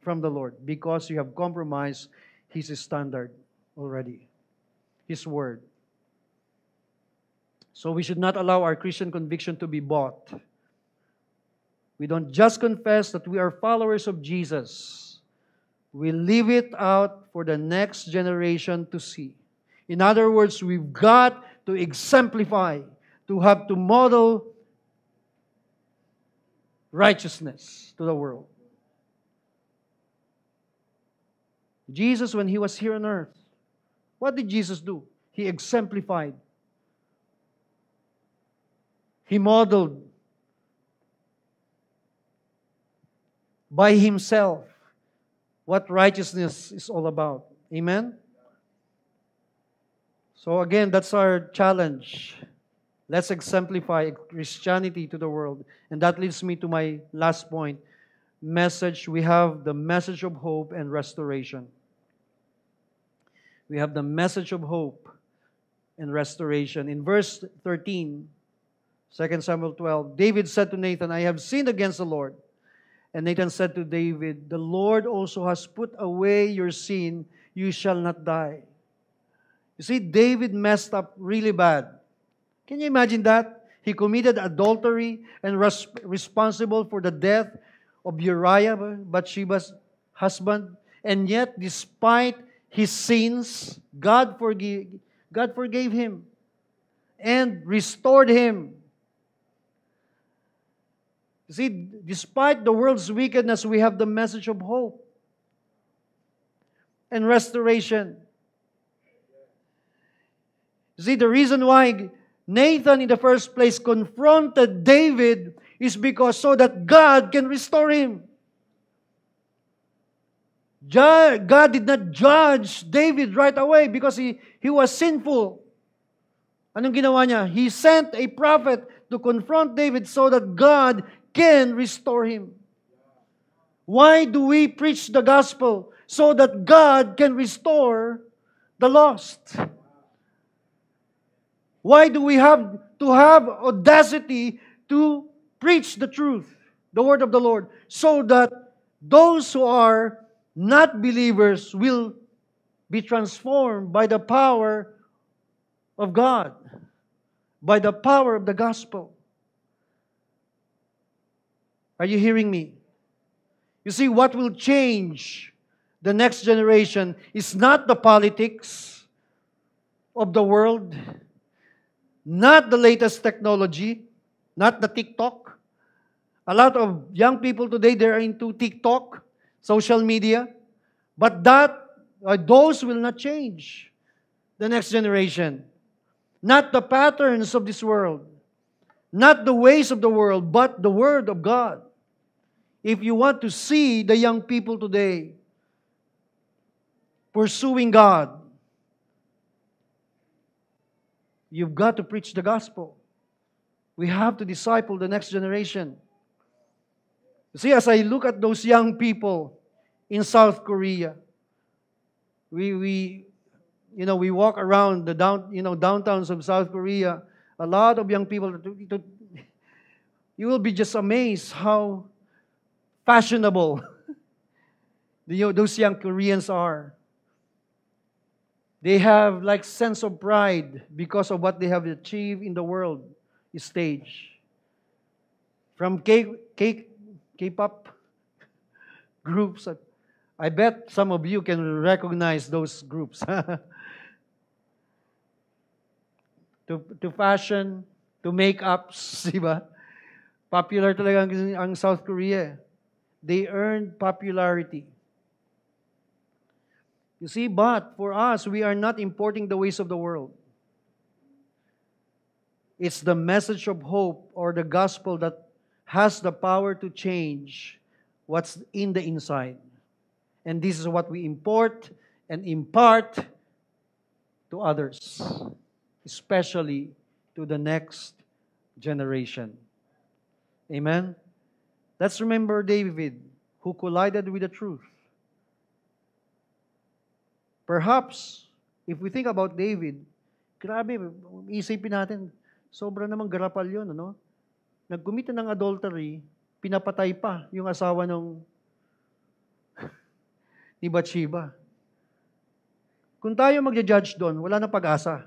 from the Lord because you have compromised His standard already, His Word. So we should not allow our Christian conviction to be bought. We don't just confess that we are followers of Jesus. We live it out for the next generation to see. In other words, we've got to exemplify, to have to model righteousness to the world. Jesus, when He was here on earth, what did Jesus do? He exemplified. He modeled by Himself what righteousness is all about. Amen? So again, that's our challenge. Let's exemplify Christianity to the world. And that leads me to my last point. Message. We have the message of hope and restoration. We have the message of hope and restoration. In verse 13, 2 Samuel 12, David said to Nathan, I have sinned against the Lord. And Nathan said to David, the Lord also has put away your sin. You shall not die. You see, David messed up really bad. Can you imagine that? He committed adultery and was responsible for the death of Uriah, Bathsheba's husband. And yet, despite his sins, God forgave him and restored him. You see, despite the world's wickedness, we have the message of hope and restoration. You see, the reason why Nathan in the first place confronted David is because so that God can restore him. God did not judge David right away because he was sinful. Anong ginawa niya? He sent a prophet to confront David so that God can restore him. Why do we preach the gospel? So that God can restore the lost. Why do we have to have audacity to preach the truth, the word of the Lord, so that those who are not believers will be transformed by the power of God, by the power of the gospel. Are you hearing me? You see, what will change the next generation is not the politics of the world, not the latest technology, not the TikTok. A lot of young people today, they're into TikTok, social media, but those will not change the next generation. Not the patterns of this world, not the ways of the world, but the Word of God. If you want to see the young people today pursuing God, you've got to preach the gospel. We have to disciple the next generation. You see, as I look at those young people in South Korea, we walk around the downtowns of South Korea. A lot of young people. You will be just amazed how fashionable those young Koreans are. They have like sense of pride because of what they have achieved in the world stage. From K-pop groups, I bet some of you can recognize those groups. to fashion, to make-ups, di ba? Popular talaga ang South Korea. They earned popularity. You see, but for us, we are not importing the ways of the world. It's the message of hope or the gospel that has the power to change what's in the inside. And this is what we import and impart to others, especially to the next generation. Amen? Let's remember David, who collided with the truth. Perhaps, if we think about David, grabe, isipin natin, sobra namang garapal yun, ano? Nag-commit ng adultery, pinapatay pa yung asawa ni Bathsheba. Kung tayo magja-judge doon, wala nang pag-asa.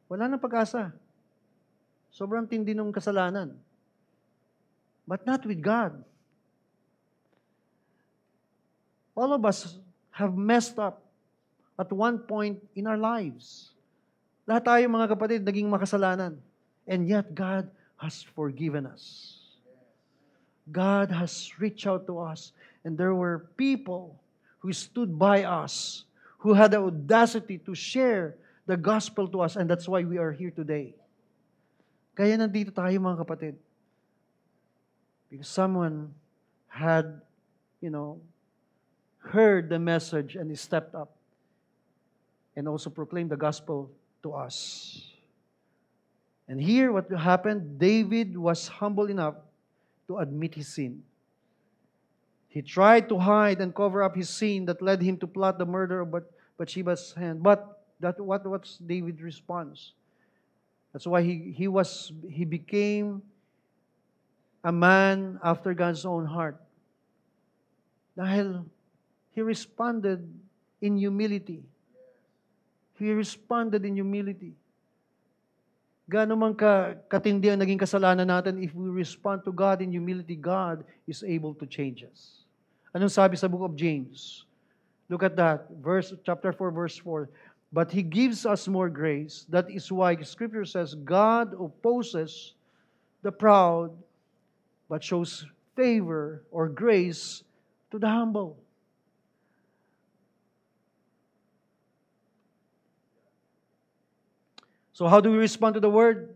Wala nang pag-asa. Sobrang tindi ng kasalanan. But not with God. All of us have messed up at one point in our lives. Lahat tayo mga kapatid naging makasalanan. And yet God has forgiven us. God has reached out to us. And there were people who stood by us, who had the audacity to share the gospel to us. And that's why we are here today. Kaya nandito tayo mga kapatid. Because someone had, heard the message and he stepped up and also proclaimed the gospel to us. And here what happened, David was humble enough to admit his sin. He tried to hide and cover up his sin that led him to plot the murder of Bathsheba's hand. But what's David's response? That's why he became a man after God's own heart. Dahil he responded in humility. He responded in humility. Gaano man katindi ang naging kasalanan natin, if we respond to God in humility, God is able to change us. Anong sabi sa book of James? Look at that, chapter 4, verse 4. But He gives us more grace. That is why Scripture says, God opposes the proud, but shows favor or grace to the humble. So how do we respond to the Word?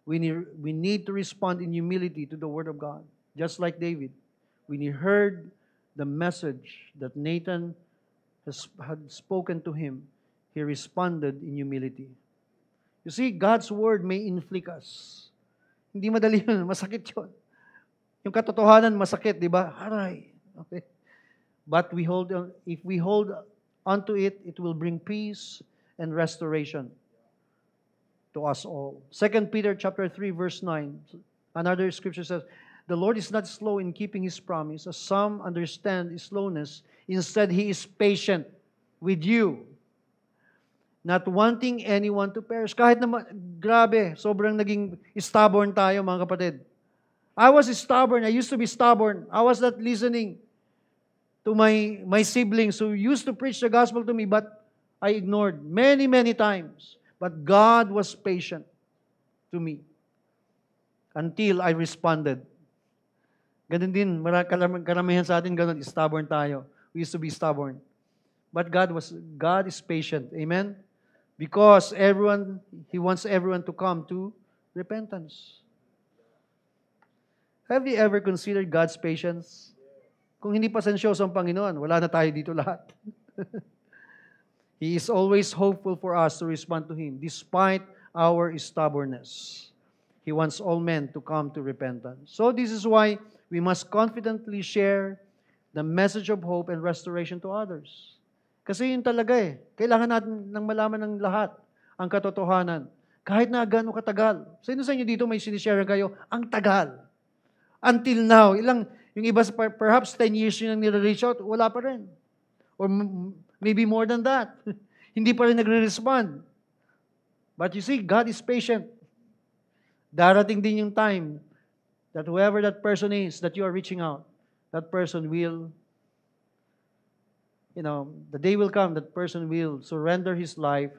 We need to respond in humility to the Word of God. Just like David. When he heard the message that Nathan had spoken to him, he responded in humility. You see, God's Word may inflict us. Hindi madali yun. Masakit yun. Yung katotohanan, masakit, di ba? Aray. Okay. But if we hold onto it, it will bring peace and restoration to us all. 2 Peter chapter 3, verse 9. Another scripture says, the Lord is not slow in keeping His promise, as some understand His slowness. Instead, He is patient with you, not wanting anyone to perish. Kahit naman, grabe, sobrang naging stubborn tayo, mga kapatid. I was stubborn. I used to be stubborn. I was not listening to my siblings who used to preach the gospel to me, but I ignored many, many times. But God was patient to me until I responded. Ganun din, karamihan sa atin, ganun, stubborn tayo. We used to be stubborn. But God is patient. Amen? Because He wants everyone to come to repentance. Have you ever considered God's patience? Kung hindi pasensyoso ang Panginoon, wala na tayo dito lahat. He is always hopeful for us to respond to Him despite our stubbornness. He wants all men to come to repentance. So this is why we must confidently share the message of hope and restoration to others. Kasi yun talaga eh. Kailangan natin nang malaman ng lahat ang katotohanan. Kahit na gano'ng katagal. Sino sa inyo dito may sinishare kayo? Ang tagal. Until now. Yung iba perhaps 10 years yun ang nire-reach out, wala pa rin. Or maybe more than that. Hindi pa rin nagre-respond. But you see, God is patient. Darating din yung time that whoever that person is that you are reaching out, that person will, the day will come, that person will surrender his life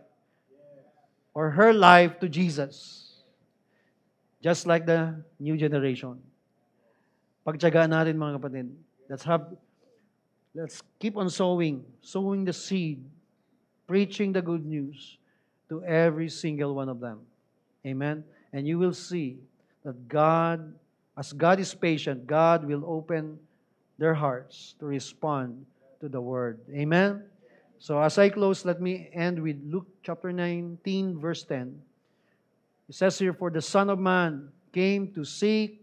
or her life to Jesus. Just like the new generation. Pagtiyagaan natin, mga kapatid. Let's keep on sowing the seed, preaching the good news to every single one of them. Amen? And you will see that God, as God is patient, God will open their hearts to respond to the Word. Amen? So as I close, let me end with Luke chapter 19, verse 10. It says here, "For the Son of Man came to seek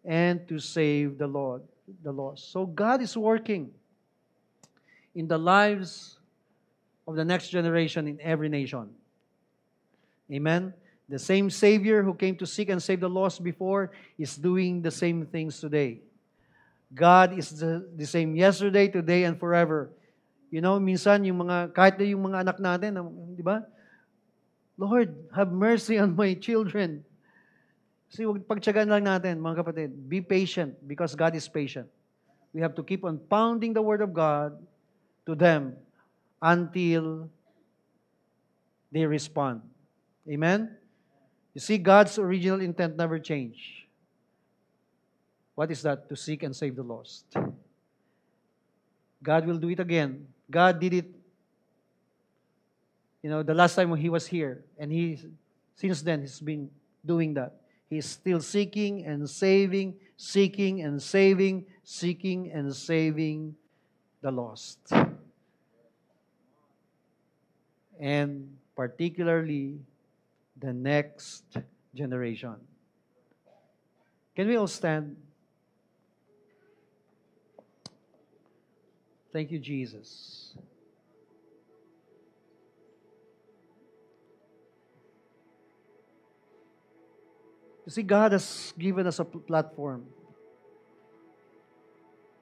and to save the lost." So God is working in the lives of the next generation in every nation. Amen? The same Savior who came to seek and save the lost before is doing the same things today. God is the same yesterday, today, and forever. Minsan kahit na yung mga anak natin, di ba? Lord, have mercy on my children. Kasi pagtiyagaan lang natin, mga kapatid, be patient because God is patient. We have to keep on pounding the Word of God to them until they respond. Amen? You see, God's original intent never changed. What is that? To seek and save the lost. God will do it again. God did it, the last time He was here. And since then, He's been doing that. He's still seeking and saving, seeking and saving, seeking and saving the lost. And particularly, the next generation. Can we all stand? Thank you, Jesus. You see, God has given us a platform.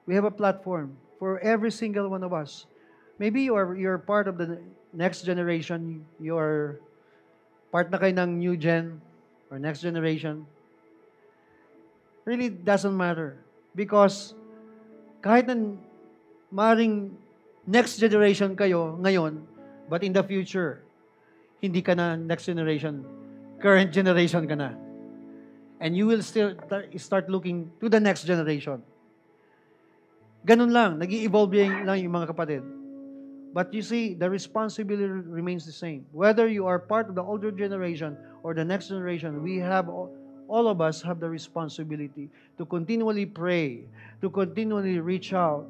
We have a platform for every single one of us. Maybe you're part of the next generation. You're part na kayo ng new gen or next generation. Really doesn't matter. Because kahit na maring next generation kayo ngayon, but in the future, hindi ka na next generation, current generation ka na. And you will still start looking to the next generation. Ganun lang, nag-i-evolve lang yung mga kapatid. But you see, the responsibility remains the same. Whether you are part of the older generation or the next generation, all of us have the responsibility to continually pray, to continually reach out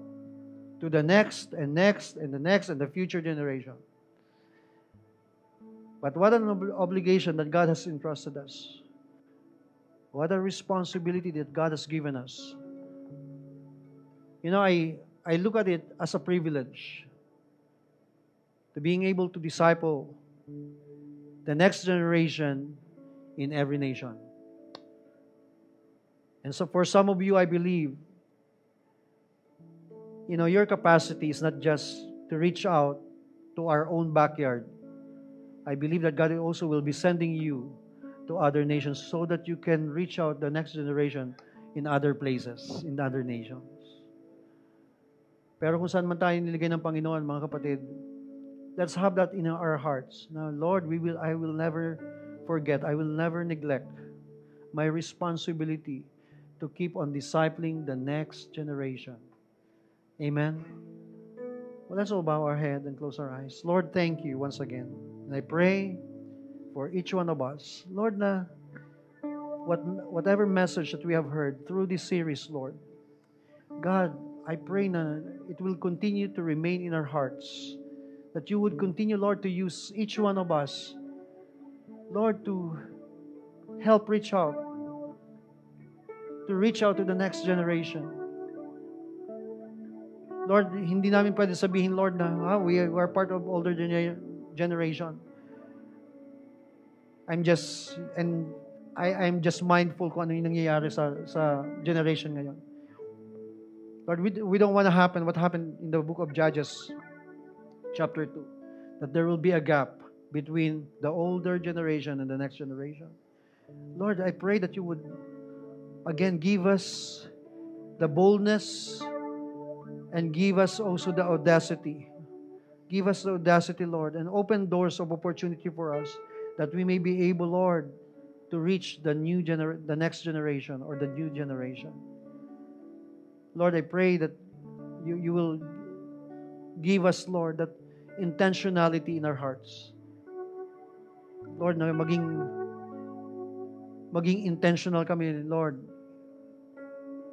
to the next and next and the next and the future generation. But what an obligation that God has entrusted us. What a responsibility that God has given us. I look at it as a privilege to being able to disciple the next generation in every nation. And so for some of you, I believe, your capacity is not just to reach out to our own backyard. I believe that God also will be sending you to other nations so that you can reach out the next generation in other places, in other nations. Pero kung saan man tayo niligay ng Panginoon, mga kapatid, let's have that in our hearts. Now, Lord, I will never forget, I will never neglect my responsibility to keep on discipling the next generation. Amen? Well, let's all bow our head and close our eyes. Lord, thank you once again. And I pray for each one of us, Lord, na whatever message that we have heard through this series, Lord, God, I pray na it will continue to remain in our hearts. That you would continue, Lord, to use each one of us, Lord, to help reach out to the next generation. Lord, hindi namin pwede sabihin, Lord, na we are part of older generation. I'm just mindful kung ano yung nangyayari sa generation ngayon. Lord, we don't want to happen what happened in the book of Judges, chapter 2, that there will be a gap between the older generation and the next generation. Lord, I pray that you would again give us the boldness and give us also the audacity. Give us the audacity, Lord, and open doors of opportunity for us that we may be able, Lord, to reach the next generation or the new generation. Lord, I pray that you will give us, Lord, that intentionality in our hearts. Lord, na maging intentional kami, Lord,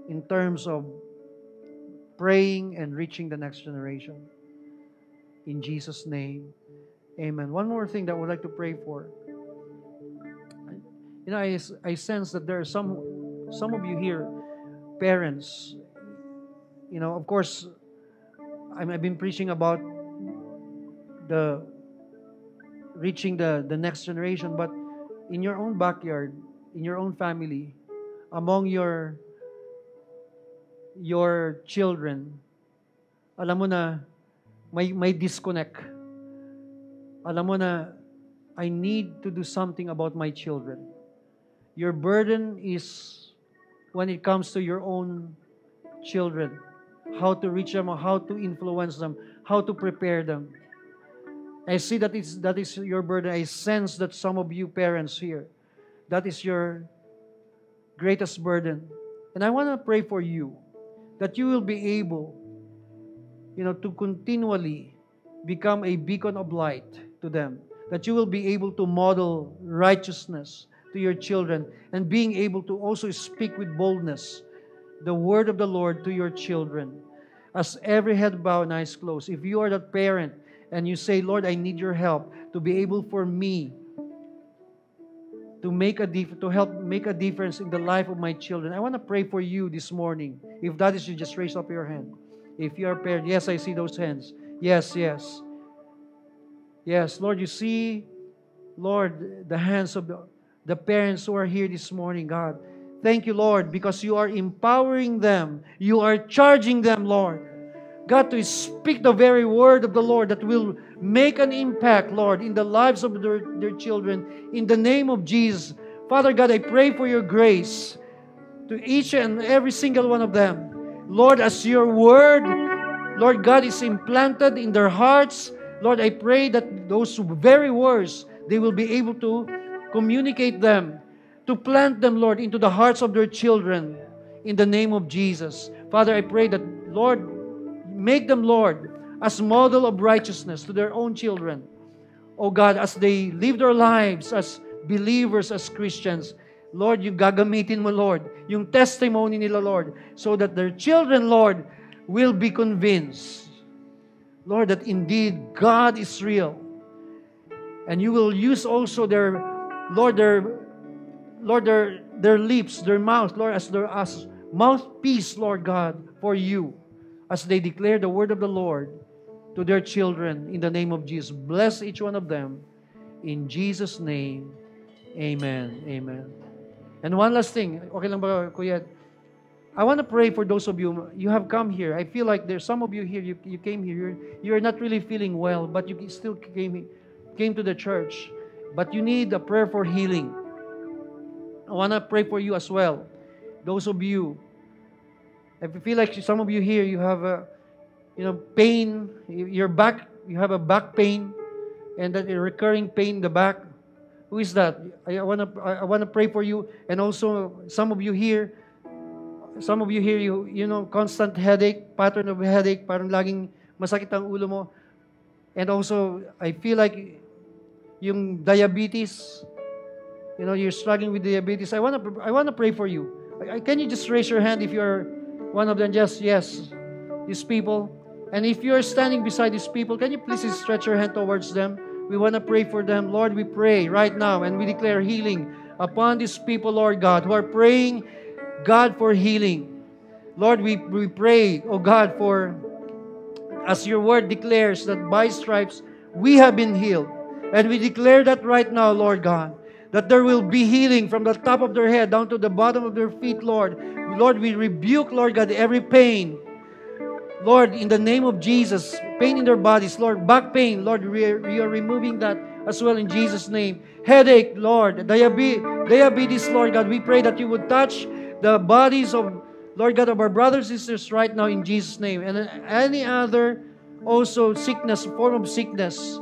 in terms of praying and reaching the next generation. In Jesus' name, amen. One more thing that I would like to pray for. I sense that there are some of you here, parents. Of course, I've been preaching about reaching the next generation, but in your own backyard, in your own family, among your children, alam mo na may disconnect. Alam mo na I need to do something about my children. Your burden is when it comes to your own children, how to reach them, how to influence them, how to prepare them. I see that is your burden. I sense that some of you parents here, that is your greatest burden. And I want to pray for you that you will be able, to continually become a beacon of light to them. That you will be able to model righteousness to your children and being able to also speak with boldness the word of the Lord to your children. As every head bowed and eyes closed, if you are that parent and you say, Lord, I need your help to be able for me to help make a difference in the life of my children, I want to pray for you this morning. If that is you, just raise up your hand. If you are a parent, yes, I see those hands. Yes, yes. Yes, Lord, you see, Lord, the hands of the parents who are here this morning, God. Thank you, Lord, because you are empowering them. You are charging them, Lord. God, to speak the very word of the Lord that will make an impact, Lord, in the lives of their children. In the name of Jesus. Father God, I pray for your grace to each and every single one of them. Lord, as your word, Lord God, is implanted in their hearts, Lord, I pray that those very words, they will be able to communicate them, to plant them, Lord, into the hearts of their children in the name of Jesus. Father, I pray that, Lord, make them, Lord, as model of righteousness to their own children. Oh God, as they live their lives as believers, as Christians, Lord, yung gagamitin mo, Lord, yung testimony nila, Lord, so that their children, Lord, will be convinced, Lord, that indeed God is real. And you will use also their lips, their mouth, Lord, as mouthpiece, Lord God, for you, as they declare the word of the Lord to their children in the name of Jesus. Bless each one of them. In Jesus' name, amen. Amen. And one last thing. Okay lang ba, Kuya? I want to pray for those of you, you have come here. I feel like there's some of you here, you came here, you're not really feeling well, but you still came to the church. But you need a prayer for healing. I want to pray for you as well. Those of you, I feel like some of you here, you have a, pain, your back, you have a back pain, and that a recurring pain in the back. Who is that? I want to pray for you. And also, some of you here, constant headache, pattern of headache, parang laging masakit ang ulo mo. And also, I feel like yung diabetes, you're struggling with diabetes. I want to pray for you. Can you just raise your hand if you're one of them? Just yes, these people. And if you're standing beside these people, can you please stretch your hand towards them? We want to pray for them. Lord, we pray right now and we declare healing upon these people, Lord God, who are praying, God, for healing. Lord, we pray, oh God, for, as your word declares, that by stripes we have been healed. And we declare that right now, Lord God, that there will be healing from the top of their head down to the bottom of their feet, Lord. Lord, we rebuke, Lord God, every pain. Lord, in the name of Jesus, pain in their bodies, Lord, back pain, Lord, we are removing that as well in Jesus' name. Headache, Lord, diabetes, Lord God, we pray that you would touch the bodies of, Lord God, of our brothers and sisters right now in Jesus' name. And any other also sickness, form of sickness,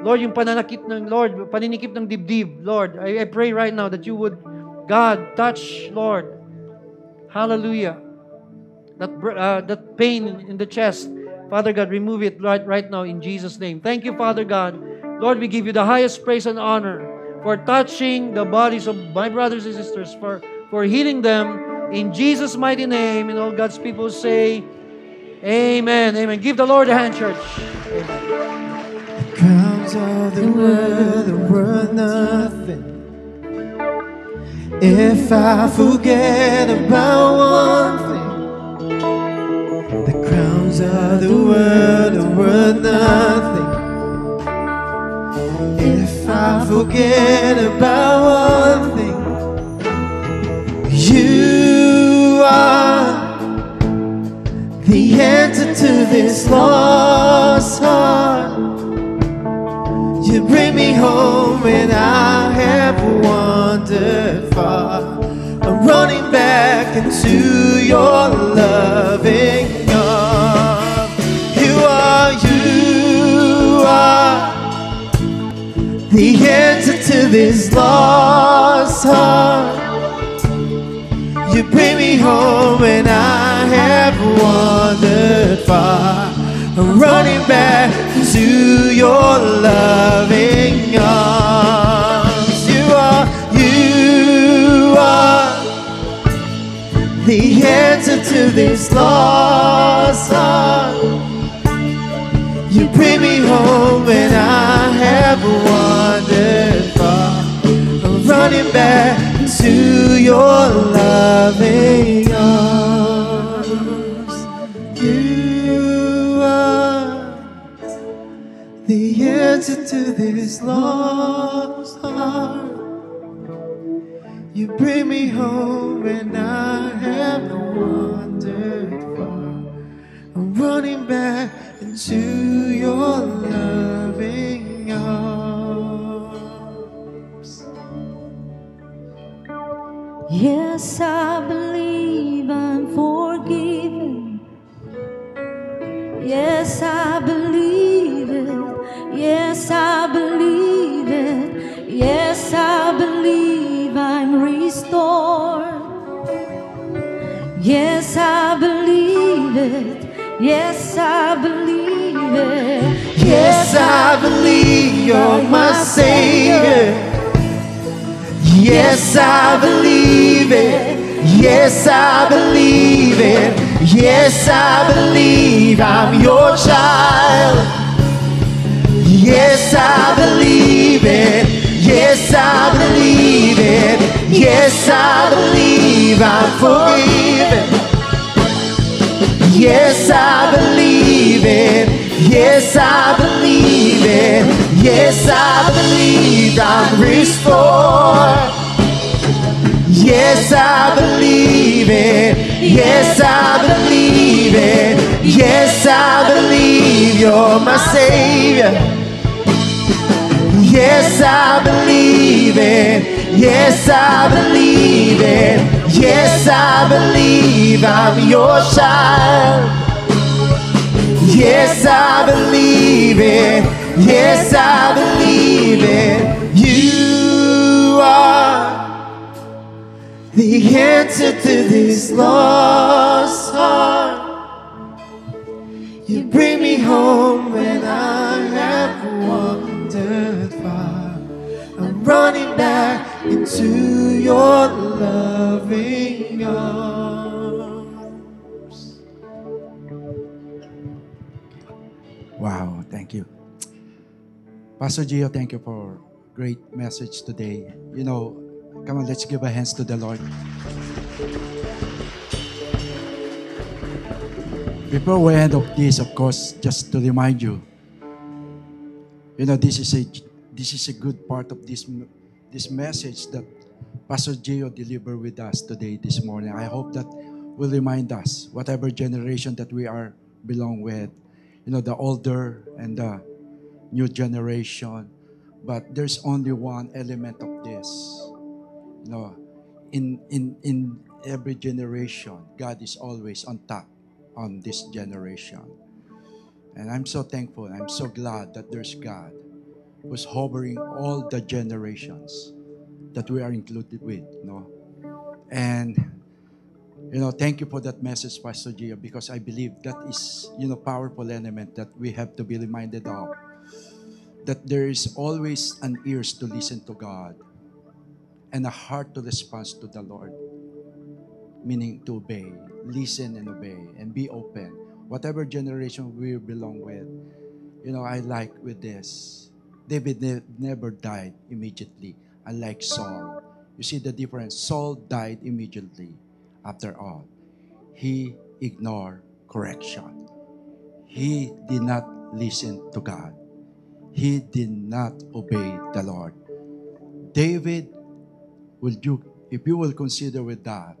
Lord, yung pananakit ng Lord, paninikip ng dibdib, Lord, I pray right now that you would, God, touch, Lord, hallelujah, that pain in the chest, Father God, remove it right now in Jesus' name. Thank you, Father God. Lord, we give you the highest praise and honor for touching the bodies of my brothers and sisters, for healing them in Jesus' mighty name. And all God's people say, amen, amen. Give the Lord a hand, church. Amen. The crowns of the world are worth nothing if I forget about one thing. The crowns of the world are worth nothing if I forget about one thing. You are the answer to this lost heart. You bring me home when I have wandered far. I'm running back into your loving arms. You are the answer to this lost heart. You bring me home when I have wandered far. I'm running back to your loving arms. You are the answer to this lost heart. You bring me home when I have wandered far. I'm running back to your loving arms. You are the answer to this lost heart. You bring me home when I have wandered far. I'm running back into your loving arms. Yes, I believe I'm forgiven. Yes, I believe it. Yes, I believe it. Yes, I believe I'm restored. Yes, I believe it. Yes, I believe it. Yes, I believe you're my Savior. Yes, I believe it. Yes, I believe it. Yes, I believe I'm your child. Yes, I believe it. Yes, I believe it. Yes, I believe I'm forgiven. Yes, I believe it. Yes, I believe it. Yes, I believe I'm restored. Yes, I believe it. Yes, I believe it. Yes, I believe you're my Savior. Yes, I believe it. Yes, I believe it. Yes, I believe I'm your child. Yes, I believe it. Yes, I believe it. You are the answer to this lost heart. You bring me home when I have wandered far. I'm running back into your loving arms. Wow, thank you. Pastor Gio, thank you for great message today. You know, come on, let's give our hands to the Lord. Before we end of this, of course, just to remind you, you know, this is a good part of this message that Pastor Gio delivered with us today, this morning. I hope that will remind us, whatever generation that we are belong with, you know, the older and the new generation. But there's only one element of this. You know, in every generation, God is always on top on this generation. And I'm so thankful, I'm so glad that there's God who's hovering all the generations that we are included with, you know. And, you know, thank you for that message, Pastor Gio, because I believe that is, you know, powerful element that we have to be reminded of. That there is always an ears to listen to God and a heart to respond to the Lord. Meaning to obey, listen and obey, and be open. Whatever generation we belong with, you know, I like with this. David never died immediately, unlike Saul. You see the difference? Saul died immediately after all. He ignored correction. He did not listen to God. He did not obey the Lord. David, if you will consider with that,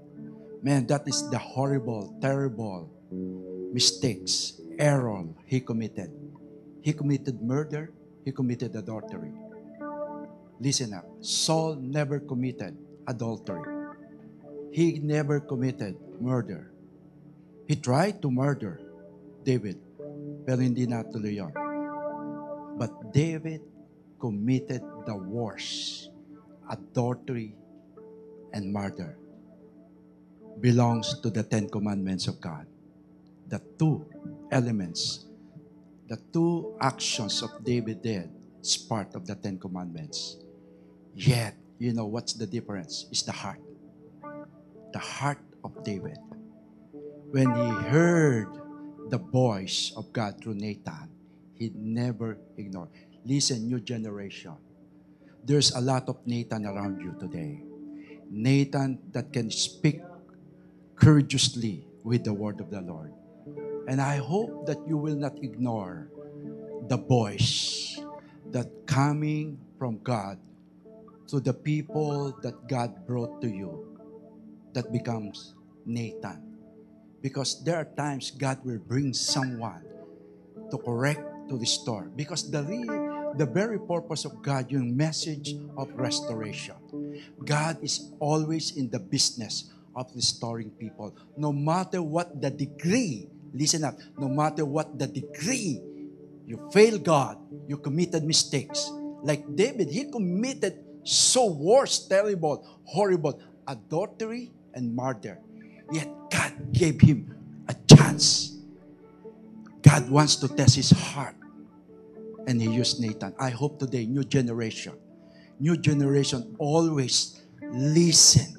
man, that is the horrible, terrible mistakes, error he committed. He committed murder. He committed adultery. Listen up. Saul never committed adultery. He never committed murder. He tried to murder David, pero hindi natuloy yun. But David committed the worst, adultery and murder. Belongs to the 10 Commandments of God. The two elements, the two actions of David did is part of the 10 Commandments. Yet, you know what's the difference? It's the heart. The heart of David. When he heard the voice of God through Nathan, he never ignored. Listen, new generation. There's a lot of Nathan around you today. Nathan that can speak courageously with the word of the Lord. And I hope that you will not ignore the voice that coming from God to the people that God brought to you, that becomes Nathan. Because there are times God will bring someone to correct, to restore. Because the very purpose of God, yung message of restoration. God is always in the business of restoring people. No matter what the degree, listen up, no matter what the degree you fail God, you committed mistakes. Like David, he committed so worse, terrible, horrible adultery and murder. Yet God gave him a chance. God wants to test his heart. And he used Nathan. I hope today, new generation always listen,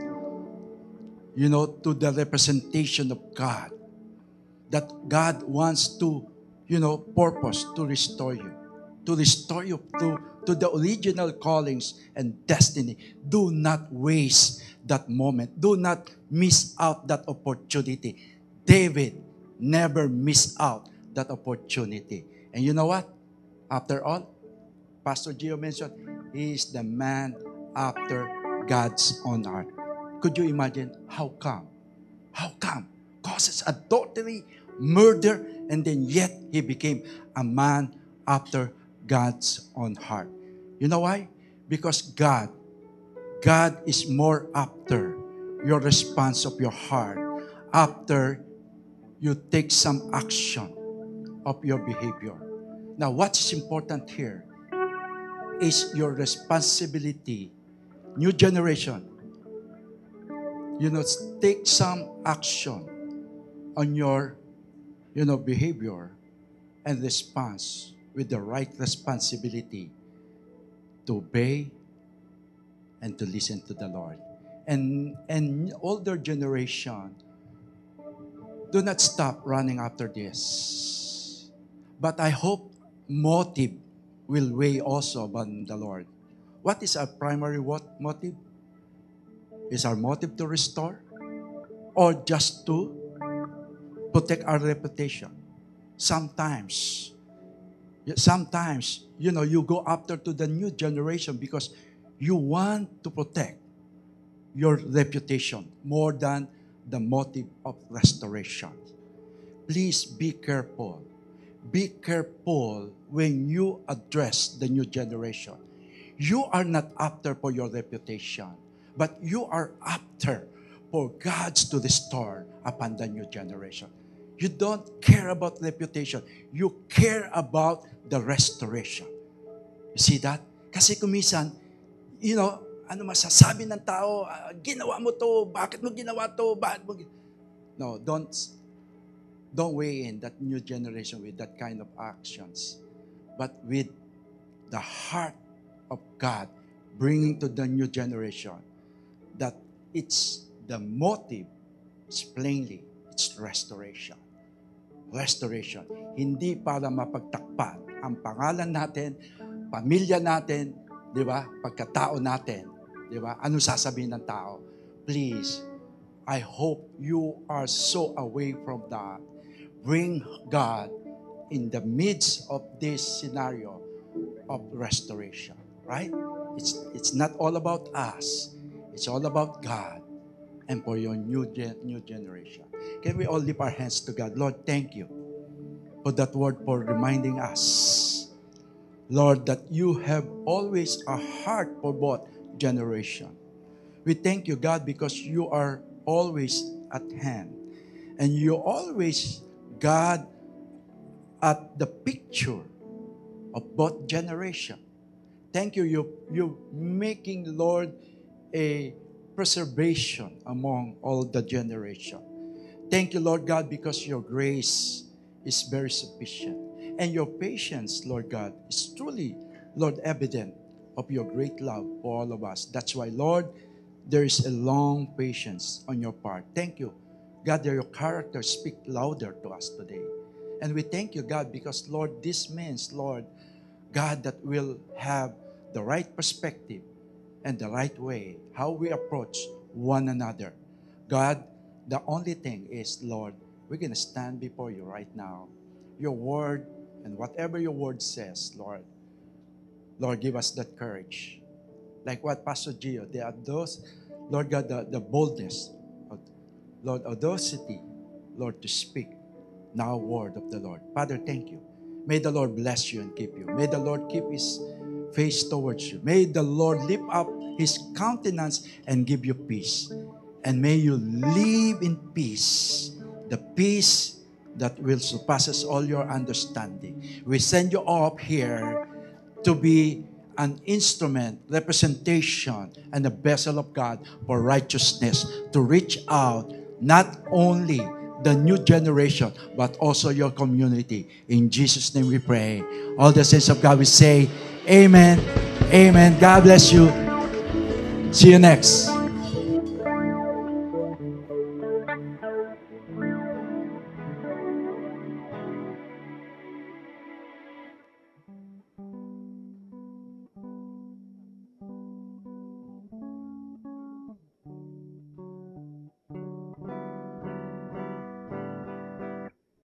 you know, to the representation of God. That God wants to, you know, purpose to restore you. To restore you to the original callings and destiny. Do not waste that moment. Do not miss out that opportunity. David never missed out that opportunity. And you know what? After all, Pastor Gio mentioned, he is the man after God's own heart. Could you imagine how come How come? Causes adultery, murder, and then yet he became a man after God's own heart. You know why? Because God is more after your response of your heart after you take some action of your behavior. Now, what's important here is your responsibility. New generation, take some action on your, behavior and response with the right responsibility to obey and to listen to the Lord. And older generation, do not stop running after this. But I hope motive will weigh also upon the Lord. What is our primary motive? Is our motive to restore? Or just to protect our reputation? Sometimes, you go after to the new generation because you want to protect your reputation more than the motive of restoration. Please be careful. Be careful when you address the new generation. You are not after for your reputation, but you are after for God's to restore upon the new generation. You don't care about reputation. You care about the restoration. You see that? Kasi kumisan, ano masasabi ng tao, ginawa mo to, bakit mo ginawa to, No, don't weigh in that new generation with that kind of actions. But with the heart of God, bringing to the new generation, that it's the motive, it's plainly, it's restoration. Restoration. Hindi para mapagtakpan ang pangalan natin, pamilya natin, di ba? Pagkatao natin, di ba? Ano sasabihin ng tao? Please, I hope you are so away from that. Bring God in the midst of this scenario of restoration, right? It's not all about us. It's all about God and for your new generation. Can we all lift our hands to God? Lord, thank you for that word, for reminding us, Lord, that you have always a heart for both generation. We thank you, God, because you are always at hand. And you always, God, at the picture of both generation. Thank you, you're making, Lord, a preservation among all the generation. Thank you, Lord God, because your grace is very sufficient. And your patience, Lord God, is truly, Lord, evident of your great love for all of us. That's why, Lord, there is a long patience on your part. Thank you, God, that your character speak louder to us today. And we thank you, God, because, Lord, this means, Lord, God, that we'll have the right perspective and the right way, how we approach one another. God, the only thing is, Lord, we're going to stand before you right now. Your word and whatever your word says, Lord, give us that courage. Like what Pastor Gio, there are those, Lord God, the boldness, Lord, audacity, Lord, to speak now word of the Lord. Father, thank you. May the Lord bless you and keep you. May the Lord keep his face towards you. May the Lord lift up his countenance and give you peace. And may you live in peace, the peace that will surpasses all your understanding. We send you up here to be an instrument, representation, and a vessel of God for righteousness, to reach out not only the new generation, but also your community. In Jesus' name we pray. All the saints of God, we say, Amen. Amen. God bless you. See you next.